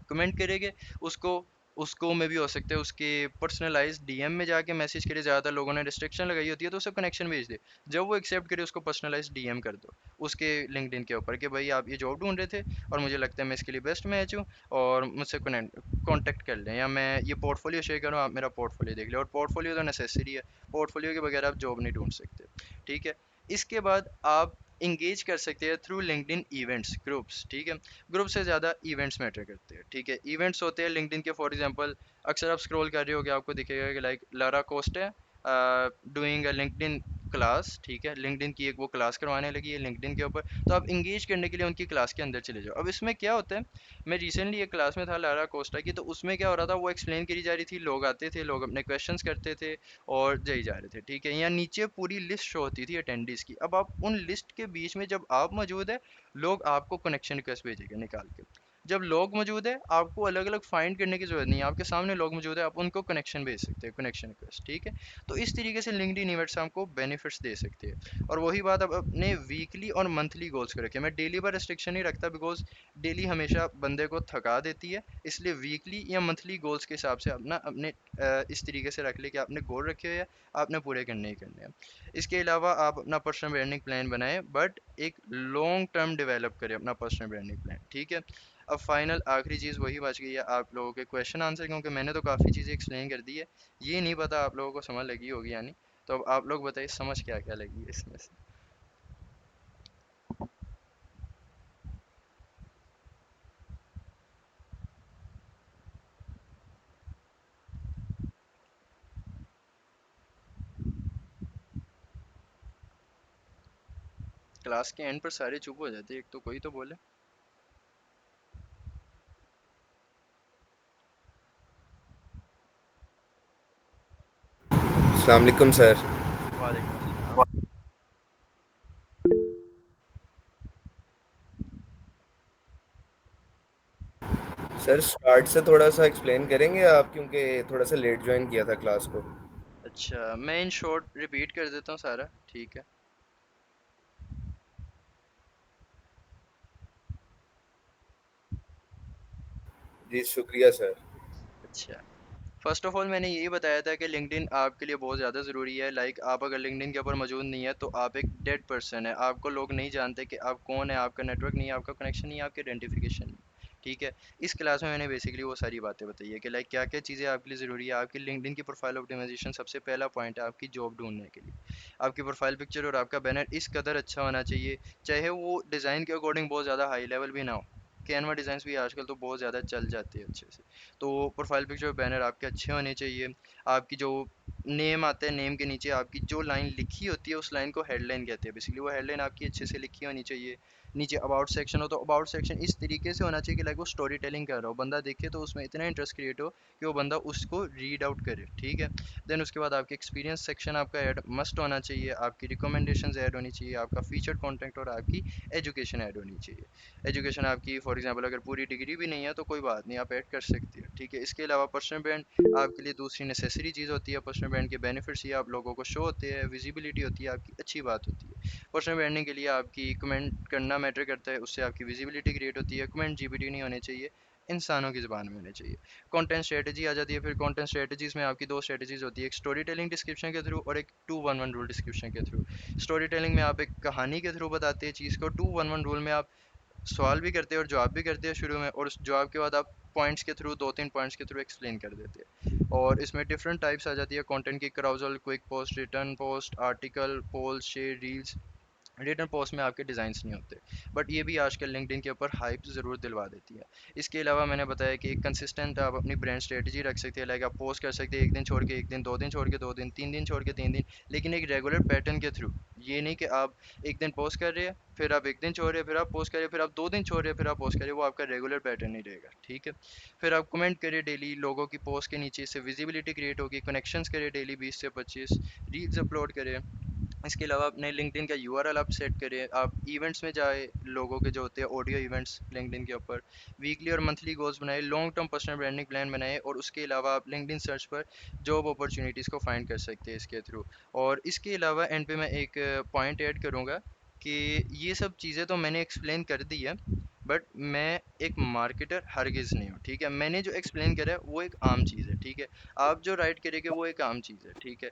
कमेंट करेंगे उसको, उसको में भी हो सकते हैं उसके पर्सनलाइज डीएम में जाके मैसेज करे। ज़्यादातर लोगों ने रिस्ट्रिक्शन लगाई होती है तो उसको कनेक्शन भेज दे। जब वो एक्सेप्ट करे उसको पर्सनलाइज डीएम कर दो उसके लिंक्डइन के ऊपर कि भाई आप ये जॉब ढूंढ रहे थे और मुझे लगता है मैं इसके लिए बेस्ट मैच हूँ, और मुझसे कॉन्टेक्ट कर लें, या मैं ये पोर्टफोलियो शेयर करूँ, आप मेरा पोर्टफोलियो देख लें। और पोर्टफोलियो तो नेसेसरी है, पोर्टफोलियो के बगैर आप जॉब नहीं ढूंढ सकते, ठीक है। इसके बाद आप इंगेज कर सकते हैं थ्रू लिंक्डइन इवेंट्स ग्रुप्स, ठीक है। ग्रुप से ज़्यादा इवेंट्स मैटर करते हैं, ठीक है। इवेंट्स होते हैं लिंक्डइन के, फॉर एग्जांपल अक्सर आप स्क्रॉल कर रहे होगे आपको दिखेगा कि लाइक लारा कोस्ट है डूइंग अ लिंक्डइन क्लास, ठीक है। लिंक्डइन की एक वो क्लास करवाने लगी है लिंक्डइन के ऊपर, तो आप इंगेज करने के लिए उनकी क्लास के अंदर चले जाओ। अब इसमें क्या होता है, मैं रिसेंटली एक क्लास में था लारा कोस्टा की, तो उसमें क्या हो रहा था, वो एक्सप्लेन करी जा रही थी, लोग आते थे, लोग अपने क्वेश्चंस करते थे और जाई जा रहे थे, ठीक है। यहाँ नीचे पूरी लिस्ट शो होती थी अटेंडीज की। अब आप उन लिस्ट के बीच में जब आप मौजूद है, लोग आपको कनेक्शन रिक्वेस्ट भेजेंगे निकाल के। जब लोग मौजूद है आपको अलग अलग फाइंड करने की जरूरत नहीं है, आपके सामने लोग मौजूद है, आप उनको कनेक्शन भेज सकते हैं, कनेक्शन रिक्वेस्ट, ठीक है। तो इस तरीके से लिंक्डइन इवेंट्स हमको बेनिफिट्स दे सकते हैं। और वही बात अब अपने वीकली और मंथली गोल्स को रखें। मैं डेली पर रिस्ट्रिक्शन नहीं रखता, बिकॉज डेली हमेशा बंदे को थका देती है। इसलिए वीकली या मंथली गोल्स के हिसाब से अपना अपने इस तरीके से रख ले कि आपने गोल रखे हुए हैं, आपने पूरे करने ही करने हैं। इसके अलावा आप अपना पर्सनल ब्रांडिंग प्लान बनाएं, बट एक लॉन्ग टर्म डेवलप करें अपना पर्सनल ब्रांडिंग प्लान, ठीक है। अब फाइनल आखिरी चीज़ वही बच गई है आप लोगों के क्वेश्चन आंसर, क्योंकि मैंने तो काफ़ी चीज़ें एक्सप्लेन कर दी है। ये नहीं पता आप लोगों को समझ लगी होगी या नहीं। तो अब आप लोग बताइए समझ क्या क्या लगी है इसमें से। क्लास के एंड पर सारे चुप हो जाते हैं, एक तो कोई तो बोले। अस्सलाम वालेकुम सर। वालेकुम अस्सलाम। सर स्टार्ट से थोड़ा सा एक्सप्लेन करेंगे आप, क्योंकि थोड़ा सा लेट ज्वाइन किया था क्लास को। अच्छा, मैं इन शॉर्ट रिपीट कर देता हूँ सारा, ठीक है। जी शुक्रिया सर। अच्छा, फर्स्ट ऑफ ऑल मैंने यही बताया था कि लिंक्डइन आपके लिए बहुत ज़्यादा ज़रूरी है। लाइक आप अगर लिंक्डइन के ऊपर मौजूद नहीं है तो आप एक डेड पर्सन है, आपको लोग नहीं जानते कि आप कौन है, आपका नेटवर्क नहीं है, आपका कनेक्शन नहीं है, आपकी आइडेंटिफिकेशन नहीं है, ठीक है। इस क्लास में मैंने बेसिकली वो सारी बातें बताई है कि लाइक क्या क्या चीज़ें आपके लिए ज़रूरी है। आपकी लिंक्डइन की प्रोफाइल ऑप्टिमाइजेशन सबसे पहला पॉइंट है आपकी जॉब ढूंढने के लिए। आपकी प्रोफाइल पिक्चर और आपका बैनर इस कदर अच्छा होना चाहिए, चाहे वो डिज़ाइन के अकॉर्डिंग बहुत ज़्यादा हाई लेवल भी ना हो। कैनवा डिज़ाइंस भी आजकल तो बहुत ज़्यादा चल जाते हैं अच्छे से। तो प्रोफाइल पिक्चर बैनर आपके अच्छे होने चाहिए। आपकी जो नेम आता है, नेम के नीचे आपकी जो लाइन लिखी होती है उस लाइन को हेडलाइन कहते हैं बेसिकली, वो हेडलाइन आपकी अच्छे से लिखी होनी चाहिए। नीचे अबाउट सेक्शन हो तो अबाउट सेक्शन इस तरीके से होना चाहिए कि लाइक वो स्टोरी टेलिंग कर रहा हो, बंदा देखे तो उसमें इतना इंटरेस्ट क्रिएट हो कि वो बंदा उसको रीड आउट करे, ठीक है। देन उसके बाद आपके एक्सपीरियंस सेक्शन आपका ऐड मस्ट होना चाहिए, आपकी रिकमेंडेशंस ऐड होनी चाहिए, आपका फीचर कंटेंट और आपकी एजुकेशन ऐड होनी चाहिए। एजुकेशन आपकी फॉर एग्जांपल अगर पूरी डिग्री भी नहीं है तो कोई बात नहीं, आप ऐड कर सकते हैं, ठीक है। इसके अलावा पर्सनल ब्रांड आपके लिए दूसरी नेसेसरी चीज़ होती है। पर्सनल ब्रांड के बेनिफिट्स ये आप लोगों को शो होते हैं, विजिबिलिटी होती है, आपकी अच्छी बात होती है। पर्सनल ब्रांडिंग के लिए आपकी कमेंट करना मैटर करता है, उससे आपकी विजिबिलिटी क्रिएट होती है। कमेंट जीपीटी नहीं होने चाहिए, इंसानों की ज़बान में होने चाहिए। कंटेंट स्ट्रेटजी आ जाती है, फिर कंटेंट स्ट्रेटजीज में आपकी दो स्ट्रेटजीज होती है, एक स्टोरी टेलिंग डिस्क्रिप्शन के थ्रू और एक 2-1-1 रूल डिस्क्रिप्शन के थ्रू। स्टोरी टेलिंग में आप एक कहानी के थ्रू बताते हैं चीज़ को, 2-1-1 रूल में आप सवाल भी करते हैं और जवाब भी करते हैं शुरू में, और उस जवाब के बाद आप पॉइंट्स के थ्रू 2-3 पॉइंट्स के थ्रू एक्सप्लेन कर देते हैं। और इसमें डिफरेंट टाइप्स आ जाती है कंटेंट की, carousel, quick post, return post, article, poll, share, reels. Return post में आपके डिज़ाइंस नहीं होते, बट ये भी आजकल लिंक्डइन के ऊपर हाइप ज़रूर दिलवा देती है। इसके अलावा मैंने बताया कि एक कंसिस्टेंट आप अपनी ब्रांड स्ट्रेटजी रख सकते हैं। लाइक आप पोस्ट कर सकते हैं एक दिन छोड़ के एक दिन, 2 दिन छोड़ के 2 दिन, 3 दिन छोड़ के 3 दिन, लेकिन एक रेगुलर पैटर्न के थ्रू। ये नहीं कि आप एक दिन पोस्ट कर रहे हैं, फिर आप एक दिन छोड़ रहे हैं, फिर आप पोस्ट करें, फिर आप 2 दिन छोड़ रहे हैं, फिर आप पोस्ट करें, वो आपका रेगुलर पैटर्न नहीं रहेगा, ठीक है। फिर आप कमेंट करिए डेली लोगों की पोस्ट के नीचे, इससे विजिबिलिटी क्रिएट होगी। कनेक्शंस करिए डेली 20 से 25, रील्स अपलोड करें। इसके अलावा अपने लिंक्डइन का यूआरएल आप सेट करें, आप इवेंट्स में जाए, लोगों के जो होते हैं ऑडियो इवेंट्स लिंक्डइन के ऊपर। वीकली और मंथली गोल्स बनाए, long term personal branding plan बनाए, और उसके अलावा आप लिंक्डइन सर्च पर जॉब अपॉर्चुनिटीज़ को फाइंड कर सकते हैं इसके थ्रू। और इसके अलावा एंड पे मैं एक पॉइंट ऐड करूँगा कि ये सब चीज़ें तो मैंने एक्सप्लेन कर दी है, बट मैं एक मार्केटर हरगिज़ नहीं हूँ, ठीक है। मैंने जो एक्सप्लेन करा है वो एक आम चीज़ है, ठीक है। आप जो राइट करेंगे वो एक आम चीज़ है, ठीक है।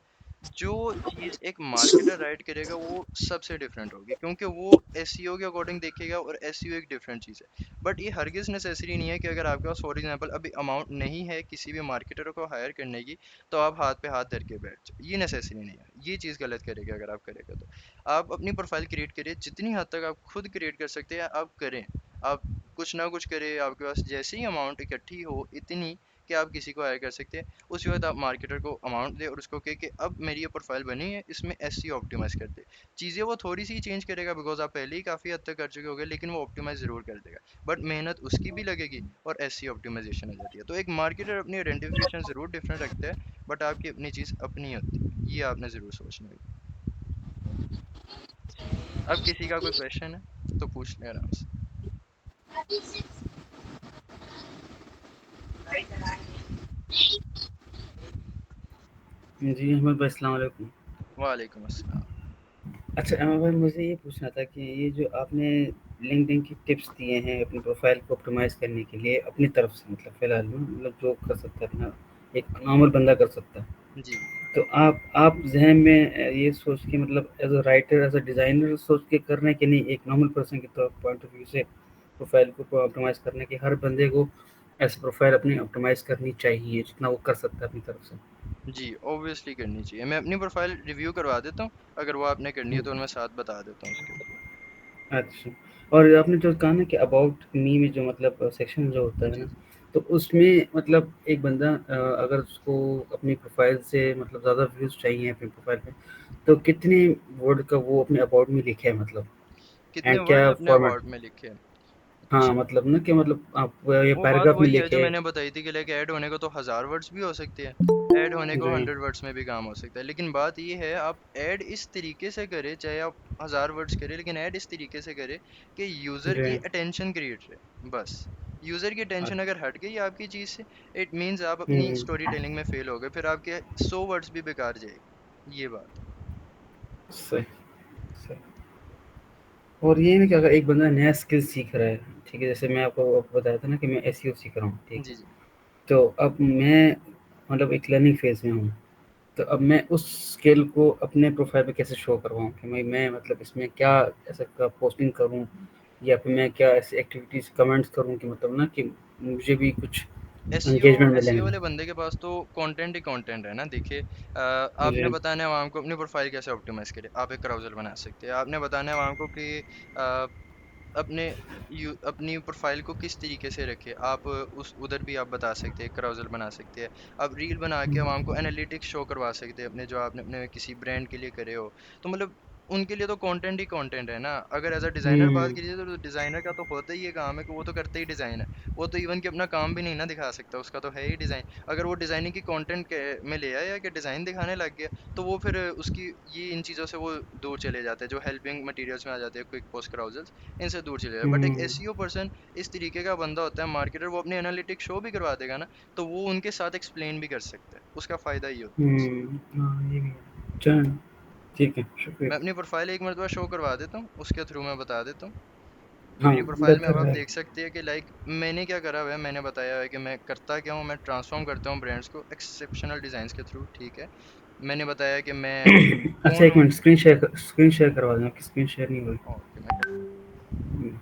जो चीज़ एक मार्केटर राइट करेगा वो सबसे डिफरेंट होगी, क्योंकि वो एसईओ के अकॉर्डिंग देखेगा, और एसईओ एक डिफरेंट चीज़ है। बट ये हरगिज़ नेसेसरी नहीं है कि अगर आपके पास फॉर एग्जांपल अभी अमाउंट नहीं है किसी भी मार्केटर को हायर करने की, तो आप हाथ पे हाथ धर के बैठ जाओ, ये नेसेसरी नहीं है। ये चीज़ गलत करेगा अगर आप करेगा तो। आप अपनी प्रोफाइल क्रिएट करिए, जितनी हद तक आप खुद क्रिएट कर सकते हैं आप करें। आप कुछ ना कुछ करें, आपके पास जैसे ही अमाउंट इकट्ठी हो इतनी कि आप किसी को हायर कर सकते हैं, उसी वक्त आप मार्केटर को अमाउंट दे और उसको कहे कि अब मेरी ये प्रोफाइल बनी है, इसमें एसईओ ऑप्टिमाइज कर दे। चीज़ें वो थोड़ी सी चेंज करेगा बिकॉज आप पहले ही काफ़ी हद तक कर चुके होंगे, लेकिन वो ऑप्टिमाइज ज़रूर कर देगा। बट मेहनत उसकी भी लगेगी और एसईओ ऑप्टिमाइजेशन आ जाती है। तो एक मार्केटर अपनी आइडेंटिफिकेशन ज़रूर डिफरेंट रखता है, बट आपकी अपनी चीज़ अपनी होती है, ये आपने ज़रूर सोचना है। अब किसी का कोई क्वेश्चन है तो पूछ लें आराम से। जी अहमद भाई, अस्सलाम वालेकुम। वालेकुम अस्सलाम। अच्छा अहमद भाई, मुझे ये पूछना था कि ये जो आपने लिंक्डइन की टिप्स दिए हैं अपनी प्रोफाइल को ऑप्टिमाइज़ करने के लिए अपनी तरफ से, मतलब फ़िलहाल में, मतलब जो कर सकता है अपना एक नॉर्मल बंदा कर सकता है। जी। तो आप ज़हन में ये सोच के, मतलब as a writer, as a designer सोच के कर रहे हैं कि नहीं, एक नॉर्मल पर्सन के तौर पॉइंट ऑफ व्यू से प्रोफाइल को ऑप्टिमाइज़ करने की हर बंदे को ऐसे प्रोफाइल अपनी ऑप्टिमाइज़ करनी चाहिए, जितना वो कर सकता है अपनी तरफ से। जी, ऑब्वियसली करनी चाहिए। मैं अपनी प्रोफाइल रिव्यू करवा देता हूँ, अगर वो आपने करनी है हुँ, तो मैं साथ बता देता हूँ उसके। अच्छा। और आपने जो कहा ना कि अबाउट मी में जो मतलब सेक्शन जो होता है जी ना, जी। तो उसमें मतलब एक बंदा अगर उसको अपनी प्रोफाइल से मतलब ज़्यादा व्यूज़ चाहिए अपनी प्रोफाइल पे, तो कितने वर्ड का वो अपने अबाउट में लिखे मतलब, कितने एंड वर्ड क्या अपने फॉर्मेट? अबाउट में लिखे हैं? हाँ, अच्छा, मतलब ना कि मतलब आप ये वो बात पैराग्राफ में वही है जो लिखे। मैंने बताई थी कि लाइक ऐड होने को तो 1000 वर्ड्स भी हो सकते हैं, ऐड होने को जी, 100 वर्ड्स में भी काम हो सकता है, लेकिन बात ये है आप ऐड इस तरीके से करें, चाहे आप 1000 वर्ड्स करें, लेकिन ऐड इस तरीके से करें कि यूजर की जी। अटेंशन क्रिएट रहे बस। यूजर की अटेंशन अच्छा। अगर हट गई आपकी चीज से, इट मींस आप अपनी हुँ, स्टोरी टेलिंग में फेल हो गए, फिर आपके 100 वर्ड्स भी बेकार जाएगी, ये बात है। सही, सही। और ये है ना कि अगर एक बंदा नया स्किल सीख रहा है, ठीक है, जैसे मैं आपको बताया था ना कि मैं एसईओ सीख रहा हूँ, ठीक है। जी जी। तो अब मैं मतलब एक लर्निंग फेज़ में हूँ, तो अब मैं उस स्किल को अपने प्रोफ़ाइल पे कैसे शो करवाऊँ कि मैं मतलब इसमें क्या ऐसा क पोस्टिंग करूँ, या फिर मैं क्या ऐसी एक्टिविटीज़ कमेंट्स करूँ कि मतलब ना कि मुझे भी कुछ एसईओ एंगेजमेंट मिले एसईओ इनमें? वाले बंदे के पास तो कंटेंट ही कंटेंट है ना। देखिए आपने जी। बताना है वहाँ को अपनी प्रोफाइल कैसे ऑप्टिमाइज करे, आप एक क्राउजर बना सकते हैं। आपने बताना है वहाँ को कि अ, अपने अपनी प्रोफाइल को किस तरीके से रखे, आप उस उधर भी आप बता सकते हैं, क्राउजल बना सकते हैं। आप रील बना के हुँ, वहाँ को एनालिटिक्स शो करवा सकते हैं अपने, जो आपने अपने किसी ब्रांड के लिए करे हो। तो मतलब उनके लिए तो कंटेंट ही कंटेंट है ना। अगर एज अ डिजाइनर बात हुँ, कीजिए तो डिजाइनर का तो होता ही ये काम है कि वो तो करते ही डिजाइन है। वो तो इवन कि अपना काम भी नहीं ना दिखा सकता, उसका तो है ही डिजाइन। अगर वो डिजाइनिंग की कंटेंट में ले आया कि डिजाइन दिखाने लग गया, तो वो फिर उसकी ये इन चीजों से वो दूर चले जाते हैं, जो हेल्पिंग मटेरियल्स में आ जाते हैं, क्विक पोस्ट क्राउजल, इनसे दूर चले जाए। बट एक हुँ, एसईओ पर्सन इस तरीके का बंदा होता है, मार्केटर, वो अपने एनालिटिक्स शो भी करवा देगा ना, तो वो उनके साथ एक्सप्लेन भी कर सकता है, उसका फायदा ये होता है इसमें। हुँ, हाँ, ये भी है। चलो, ठीक है, शुक्रिया। मैं अपनी प्रोफाइल एक मरतबा शो करवा देता हूँ, उसके थ्रू मैं बता देता हूँ। हाँ, मेरी प्रोफाइल में अब बेहतर आप है। देख सकते हैं कि लाइक मैंने क्या करा हुआ है, मैंने बताया है कि मैं करता क्या हूँ। मैं ट्रांसफॉर्म करता हूँ ब्रांड्स को एक्सेप्शनल डिजाइन के थ्रू, ठीक है। मैंने बताया कि मैं अच्छा, कौन 1 हूँ। मिनट, स्क्रीन शेयर करवा देना, आपकी स्क्रीन शेयर नहीं हो रही। ओके, मैं कर देता हुँ, हूँ।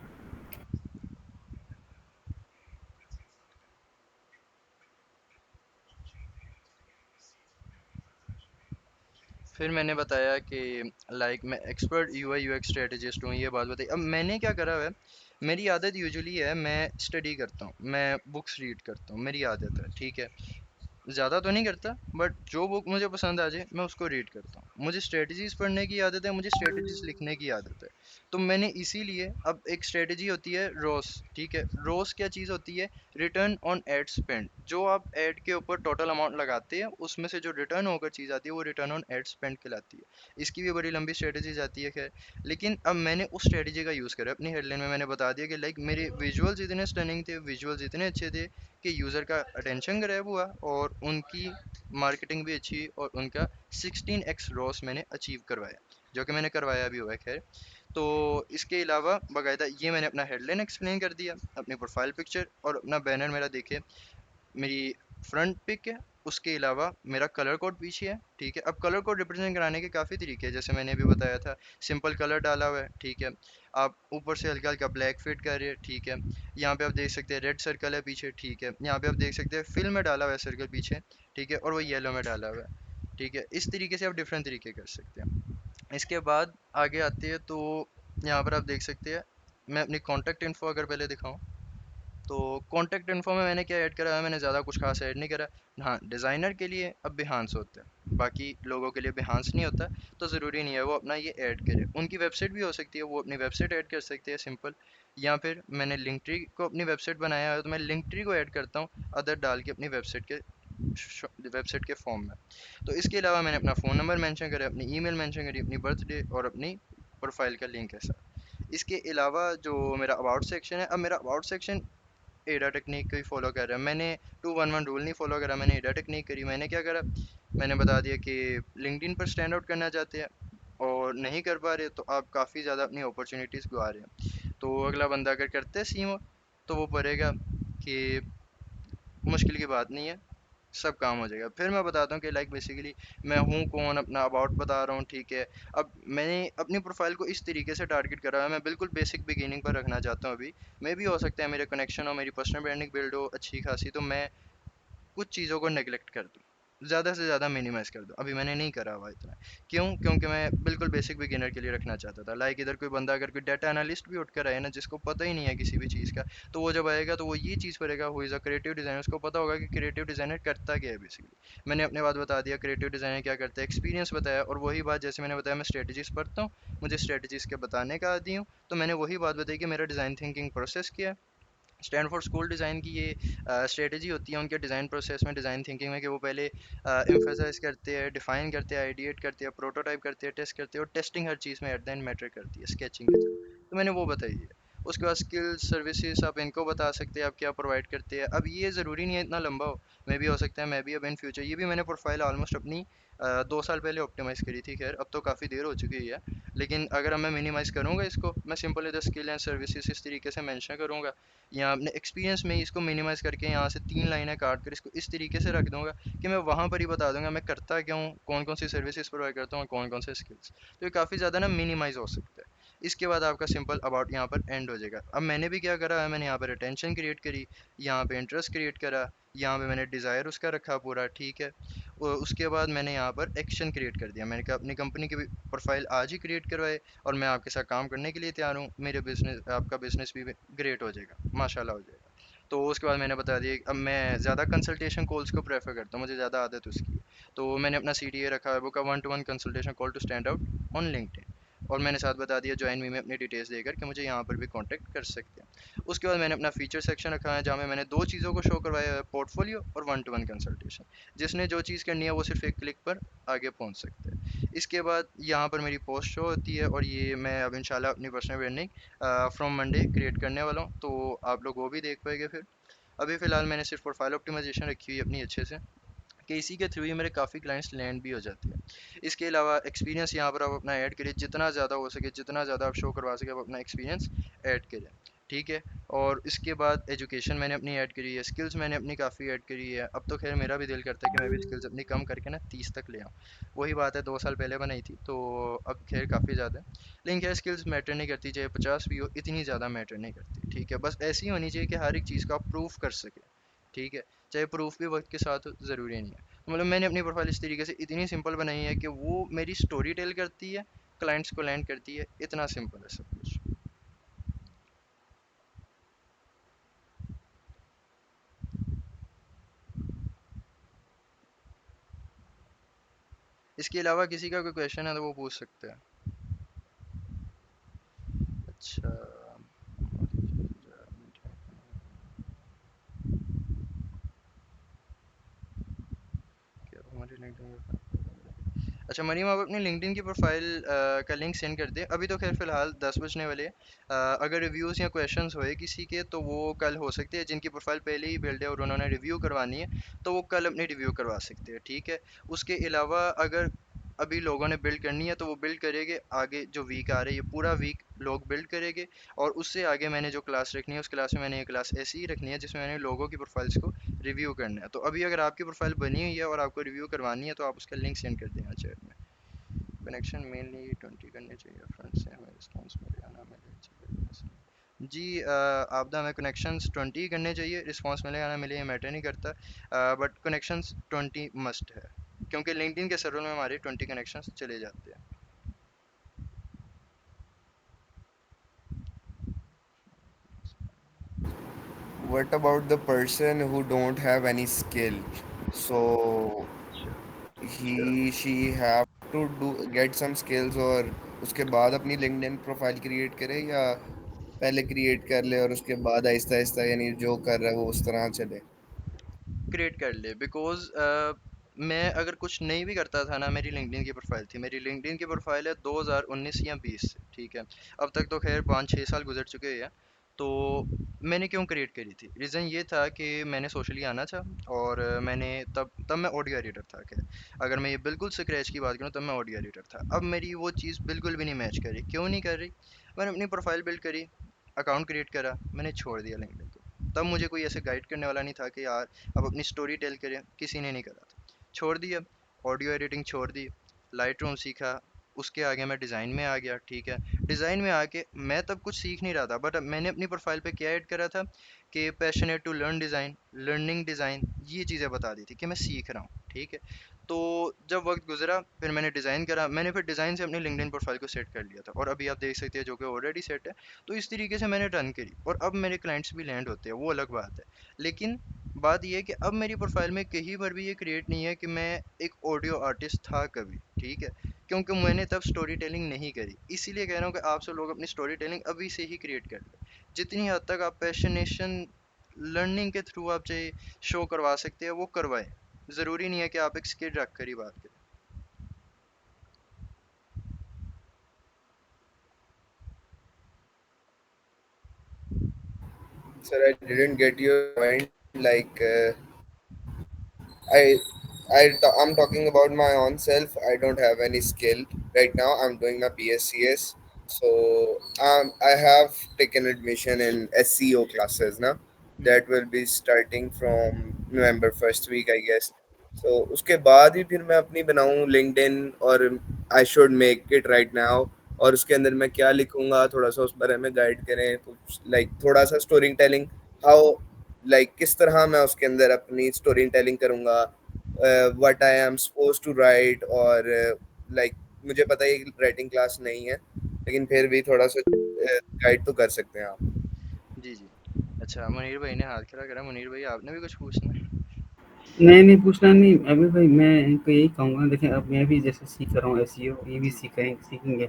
फिर मैंने बताया कि लाइक मैं एक्सपर्ट यूआई यूएक्स स्ट्रेटजिस्ट हूँ, ये बात बताई। अब मैंने क्या करा हुआ है, मेरी आदत यूजुअली है, मैं स्टडी करता हूँ, मैं बुक्स रीड करता हूँ, मेरी आदत है, ठीक है। ज़्यादा तो नहीं करता, बट जो बुक मुझे पसंद आ जाए मैं उसको रीड करता हूँ। मुझे स्ट्रेटजीज पढ़ने की आदत है, मुझे स्ट्रेटजीज लिखने की आदत है। तो मैंने इसीलिए, अब एक स्ट्रेटजी होती है रोस, ठीक है। रोस क्या चीज़ होती है? Return on ad spend. जो आप एड के ऊपर टोटल अमाउंट लगाते हैं, उसमें से जो रिटर्न होकर चीज़ आती है वो रिटर्न ऑन एड स्पेंड कहलाती है। इसकी भी बड़ी लंबी स्ट्रेटजी जाती है, खैर। लेकिन अब मैंने उस स्ट्रेटजी का यूज़ करा अपनी हेडलाइन में। मैंने बता दिया कि लाइक मेरे विजुअल्स इतने स्टनिंग थे, विजुअल्स इतने अच्छे थे कि यूज़र का अटेंशन ग्रैब हुआ, और उनकी मार्केटिंग भी अच्छी, और उनका 16x रॉस मैंने अचीव करवाया, जो कि मैंने करवाया भी हुआ है, खैर। तो इसके अलावा बाकायदा ये मैंने अपना हेडलाइन एक्सप्लेन कर दिया, अपनी प्रोफाइल पिक्चर और अपना बैनर मेरा देखे, मेरी फ्रंट पिक है, उसके अलावा मेरा कलर कोड पीछे है, ठीक है। अब कलर कोड रिप्रेजेंट कराने के काफ़ी तरीके हैं, जैसे मैंने अभी बताया था, सिंपल कलर डाला हुआ है, ठीक है। आप ऊपर से हल्का हल्का ब्लैक फिट कर रहे हैं, ठीक है। यहाँ पे आप देख सकते हैं रेड सर्कल है पीछे, ठीक है। यहाँ पे आप देख सकते हैं फिल में डाला हुआ है सर्कल पीछे, ठीक है, और वो येलो में डाला हुआ है, ठीक है। इस तरीके से आप डिफरेंट तरीके कर सकते हैं। इसके बाद आगे आती है, तो यहाँ पर आप देख सकते हैं, मैं अपनी कॉन्टैक्ट इन्फो अगर पहले दिखाऊँ, तो कॉन्टैक्ट इन्फो में मैंने क्या ऐड करा है, मैंने ज़्यादा कुछ खास ऐड नहीं करा। हाँ, डिज़ाइनर के लिए अब बिहांस होता है, बाकी लोगों के लिए बिहांस नहीं होता। तो ज़रूरी नहीं है वो अपना ये ऐड करे, उनकी वेबसाइट भी हो सकती है, वो अपनी वेबसाइट ऐड कर सकते हैं, सिंपल। या फिर मैंने लिंक ट्री को अपनी वेबसाइट बनाया है, तो मैं लिंक ट्री को ऐड करता हूँ अदर डाल के अपनी वेबसाइट के फॉर्म में। तो इसके अलावा मैंने अपना फ़ोन नंबर मेंशन करा, अपनी ईमेल मेंशन करी, अपनी बर्थडे और अपनी प्रोफाइल का लिंक है सर। इसके अलावा जो मेरा अबाउट सेक्शन है, अब मेरा अबाउट सेक्शन एडा टेक्निक को ही फॉलो कर रहा है। मैंने 211 रूल नहीं फॉलो करा, मैंने एडा टेक्निक करी। मैंने क्या करा, मैंने बता दिया कि लिंक्डइन पर स्टैंड आउट करना चाहते हैं और नहीं कर पा रहे, तो आप काफ़ी ज़्यादा अपनी अपॉर्चुनिटीज़ गवा रहे हैं। तो अगला बंदा अगर करते है सीम, तो वो पढ़ेगा कि मुश्किल की बात नहीं है, सब काम हो जाएगा। फिर मैं बताता हूँ कि लाइक बेसिकली मैं हूँ कौन, अपना अबाउट बता रहा हूँ, ठीक है। अब मैंने अपनी प्रोफाइल को इस तरीके से टारगेट करा है, मैं बिल्कुल बेसिक बिगिनिंग पर रखना चाहता हूँ अभी। मे भी हो सकता है मेरे कनेक्शन हो, मेरी पर्सनल ब्रांडिंग बिल्ड हो अच्छी खासी, तो मैं कुछ चीज़ों को नेग्लेक्ट कर दूँ, ज़्यादा से ज़्यादा मिनिमाइज़ कर दूँ। अभी मैंने नहीं करा हुआ इतना। क्यों? क्योंकि मैं बिल्कुल बेसिक बिगिनर के लिए रखना चाहता था। लाइक इधर कोई बंदा, अगर कोई डाटा एनालिस्ट भी उठ कर आए ना, जिसको पता ही नहीं है किसी भी चीज़ का, तो वो जब आएगा तो वो ये चीज़ करेगा, who is a creative designer, उसको पता होगा कि क्रिएटिव डिज़ाइनर करता क्या है बेसिकली। मैंने अपने बात बता दिया क्रिएटिव डिज़ाइनर क्या करता है, एक्सपीरियंस बताया, और वही बात जैसे मैंने बताया मैं स्ट्रेटजीज पढ़ता हूँ, मुझे स्ट्रेटजीज के बताने का आदी हूँ, तो मैंने वही बात बताई कि मेरा डिज़ाइन थिंकिंग प्रोसेस क्या है। स्टैनफोर्ड स्कूल डिज़ाइन की ये स्ट्रेटजी होती है उनके डिज़ाइन प्रोसेस में, डिज़ाइन थिंकिंग में, कि वो पहले एम्फेसाइज करते हैं, डिफाइन करते हैं, आइडिएट करते हैं, प्रोटोटाइप करते हैं, टेस्ट करते हैं, और टेस्टिंग हर चीज़ में एट द एंड मैटर करती है, स्केचिंग के थ्रू। तो मैंने वो बताई है। उसके बाद स्किल्स सर्विसेज आप इनको बता सकते हैं, आप क्या प्रोवाइड करते हैं। अब ये ज़रूरी नहीं है इतना लंबा हो, मे भी हो सकता है मैं भी अब इन फ्यूचर, ये भी मैंने प्रोफाइल ऑलमोस्ट अपनी 2 साल पहले ऑप्टिमाइज़ करी थी, खैर अब तो काफ़ी देर हो चुकी है। लेकिन अगर अब मैं मिनिमाइज़ करूँगा इसको, मैं सिंपल इधर स्किल एंड सर्विसेज इस तरीके से मेंशन करूँगा, या अपने एक्सपीरियंस में ही इसको मिनिमाइज करके यहाँ से 3 लाइनें काट कर इसको इस तरीके से रख दूंगा कि मैं वहाँ पर ही बता दूंगा मैं करता क्या हूँ, कौन कौन सी सर्विसेज प्रोवाइड करता हूँ, और कौन कौन से स्किल्स। तो ये काफ़ी ज़्यादा ना मिनिमाइज हो सकता है। इसके बाद आपका सिंपल अबाउट यहाँ पर एंड हो जाएगा। अब मैंने भी क्या करा है, मैंने यहाँ पर अटेंशन क्रिएट करी, यहाँ पे इंटरेस्ट क्रिएट करा, यहाँ पे मैंने डिज़ायर उसका रखा पूरा, ठीक है। उसके बाद मैंने यहाँ पर एक्शन क्रिएट कर दिया, मैंने कहा अपनी कंपनी की प्रोफाइल आज ही क्रिएट करवाए, और मैं आपके साथ काम करने के लिए तैयार हूँ, मेरे बिजनेस, आपका बिजनेस भी ग्रेट हो जाएगा, माशाल्लाह हो जाएगा। तो उसके बाद मैंने बता दिया, अब मैं ज़्यादा कंसल्टेशन कॉल्स को प्रेफर करता हूँ, मुझे ज़्यादा आदत उसकी है। तो मैंने अपना CTA रखा है, book a 1-to-1 consultation call to stand out on LinkedIn. और मैंने साथ बता दिया ज्वाइन मी में अपनी डिटेल्स देकर कि मुझे यहाँ पर भी कांटेक्ट कर सकते हैं। उसके बाद मैंने अपना फीचर सेक्शन रखा है, जहाँ में मैंने दो चीज़ों को शो करवाया है, पोर्टफोलियो और 1-to-1 कंसल्टेशन। जिसने जो चीज़ करनी है वो सिर्फ एक क्लिक पर आगे पहुँच सकते हैं। इसके बाद यहाँ पर मेरी पोस्ट शो होती है, और ये मैं अब इंशाल्लाह अपनी personal branding from Monday create करने वाला हूँ, तो आप लोग वो भी देख पाएंगे फिर। अभी फ़िलहाल मैंने सिर्फ प्रोफाइल ऑप्टिमाइजेशन रखी हुई है अपनी अच्छे से, कि इसी के थ्रू ही मेरे काफ़ी क्लाइंट्स लैंड भी हो जाते हैं। इसके अलावा एक्सपीरियंस यहाँ पर आप अपना ऐड करिए, जितना ज़्यादा हो सके, जितना ज़्यादा आप शो करवा सके, आप अपना एक्सपीरियंस ऐड करें, ठीक है। और इसके बाद एजुकेशन मैंने अपनी ऐड करी है, स्किल्स मैंने अपनी काफ़ी ऐड करी है। अब तो खैर मेरा भी दिल करता है कि मैं भी स्किल्स अपनी कम करके ना 30 तक ले आऊँ। वही बात है, 2 साल पहले बनाई थी, तो अब खैर काफ़ी ज़्यादा है। लेकिन खैर स्किल्स मैटर नहीं करती, चाहे 50 भी हो, इतनी ज़्यादा मैटर नहीं करती, ठीक है। बस ऐसी होनी चाहिए कि हर एक चीज़ को आप प्रूफ कर सके, ठीक है। चाहे प्रूफ भी वक्त के साथ हो, ज़रूरी नहीं है। तो मतलब मैंने अपनी प्रोफाइल इस तरीके से इतनी सिंपल बनाई है कि वो मेरी स्टोरी टेल करती है, क्लाइंट्स को लैंड करती है, इतना सिंपल है सब कुछ। इसके अलावा किसी का कोई क्वेश्चन है तो वो पूछ सकते हैं। अच्छा, क्या हमारे अच्छा मरीम, आप अपनी लिंक्डइन की प्रोफाइल का लिंक सेंड कर दें। अभी तो खैर फिलहाल 10 बजने वाले हैं। अगर रिव्यूज़ या क्वेश्चंस होए किसी के, तो वो कल हो सकते हैं। जिनकी प्रोफाइल पहले ही बिल्ड है और उन्होंने रिव्यू करवानी है, तो वो कल अपनी रिव्यू करवा सकते हैं, ठीक है। उसके अलावा अगर अभी लोगों ने बिल्ड करनी है, तो वो बिल्ड करेंगे। आगे जो वीक आ रही है, पूरा वीक लोग बिल्ड करेंगे। और उससे आगे मैंने जो क्लास रखनी है, उस क्लास में मैंने ये क्लास ऐसी ही रखनी है जिसमें मैंने लोगों की प्रोफाइल्स को रिव्यू करना है। तो अभी अगर आपकी प्रोफाइल बनी हुई है और आपको रिव्यू करवानी है, तो आप उसका लिंक सेंड कर देना चैट में। कनेक्शन मेनली 20 करने चाहिए, फ्रंट से हमें रिस्पॉन्स मिले या ना मिले, चाहिए जी। आपदा हमें कनेक्शंस 20 करने चाहिए, रिस्पॉन्स मिले या ना मिले ये मैटर नहीं करता, बट कनेक्शंस 20 मस्ट है, क्योंकि लिंक्डइन के सर्वर में हमारे 20 कनेक्शंस चले जाते हैं। What about the person who don't have any skill? So अच्छा, she have to do get some skills और उसके बाद अपनी लिंक्डइन प्रोफाइल क्रिएट करे, या पहले क्रिएट कर ले और उसके बाद आहिस्ता आहिस्ता यानी जो कर रहा है वो उस तरह चले? क्रिएट कर ले, बिकॉज मैं अगर कुछ नहीं भी करता था ना, मेरी लिंक्डइन की प्रोफाइल थी, मेरी लिंक्डइन की प्रोफाइल है 2019 या 20 से, ठीक है। अब तक तो खैर 5-6 साल गुजर चुके हैं। तो मैंने क्यों क्रिएट करी थी, रीज़न ये था कि मैंने सोशली आना था, और मैंने तब तब मैं ऑडियो एडिटर था, खैर अगर मैं ये बिल्कुल स्क्रैच की बात करूँ, तब मैं ऑडियो एडिटर था। अब मेरी वो चीज़ बिल्कुल भी नहीं मैच कर रही। क्यों नहीं कर रही? मैंने अपनी प्रोफाइल बिल्ड करी, अकाउंट क्रिएट करा, मैंने छोड़ दिया लिंक्डइन को। तब मुझे कोई ऐसे गाइड करने वाला नहीं था कि यार अब अपनी स्टोरी टेल करें, किसी ने नहीं करा था। छोड़ दिया, ऑडियो एडिटिंग छोड़ दी, लाइट रूम सीखा, उसके आगे मैं डिज़ाइन में आ गया। ठीक है, डिज़ाइन में आके मैं तब कुछ सीख नहीं रहा था, बट मैंने अपनी प्रोफाइल पे क्या ऐड करा था कि passionate to learn design, learning design, ये चीज़ें बता दी थी कि मैं सीख रहा हूँ। ठीक है, तो जब वक्त गुजरा फिर मैंने डिज़ाइन करा, मैंने फिर डिज़ाइन से अपनी लिंक्डइन प्रोफाइल को सेट कर लिया था, और अभी आप देख सकते हैं जो कि ऑलरेडी सेट है। तो इस तरीके से मैंने रन करी, और अब मेरे क्लाइंट्स भी लैंड होते हैं, वो अलग बात है। लेकिन बात यह है कि अब मेरी प्रोफाइल में कहीं पर भी ये क्रिएट नहीं है कि मैं एक ऑडियो आर्टिस्ट था कभी। ठीक है, क्योंकि मैंने तब स्टोरी टेलिंग नहीं करी, इसीलिए कह रहा हूँ कि आप सब लोग अपनी स्टोरी टेलिंग अभी से ही क्रिएट कर लें। जितनी हद तक आप पैशनेशन लर्निंग के थ्रू आप चाहे शो करवा सकते हैं वो करवाएं। ज़रूरी नहीं है कि आप एक स्किल रख कर ही बात करें। Sir, I didn't get your point. Like, I, I'm talking about my own self. I don't have any skill right now. I'm doing my BScs, so I have taken admission in SEO classes now. Hmm, That will be starting from November first week, I guess. So उसके बाद ही फिर मैं अपनी बनाऊँ LinkedIn, और I should make it right now. और उसके अंदर मैं क्या लिखूंगा, थोड़ा सा उस बारे में गाइड करें कुछ, लाइक थोड़ा सा स्टोरी टेलिंग, हाउ, लाइक किस तरह मैं उसके अंदर अपनी स्टोरी टेलिंग करूंगा, what I am suppose to write, और लाइक मुझे पता है राइटिंग क्लास नहीं है, लेकिन फिर भी थोड़ा सा गाइड तो कर सकते हैं आप। जी जी। अच्छा, मुनीर भाई ने हाथ खड़ा करा। मुनीर भाई आपने भी कुछ पूछना है? नहीं, नहीं पूछना नहीं। अभी भाई मैं इनको यही कहूँगा, देखिए अब मैं भी जैसे सीख रहा हूँ एसईओ, ये भी जी जी। सीखेंगे,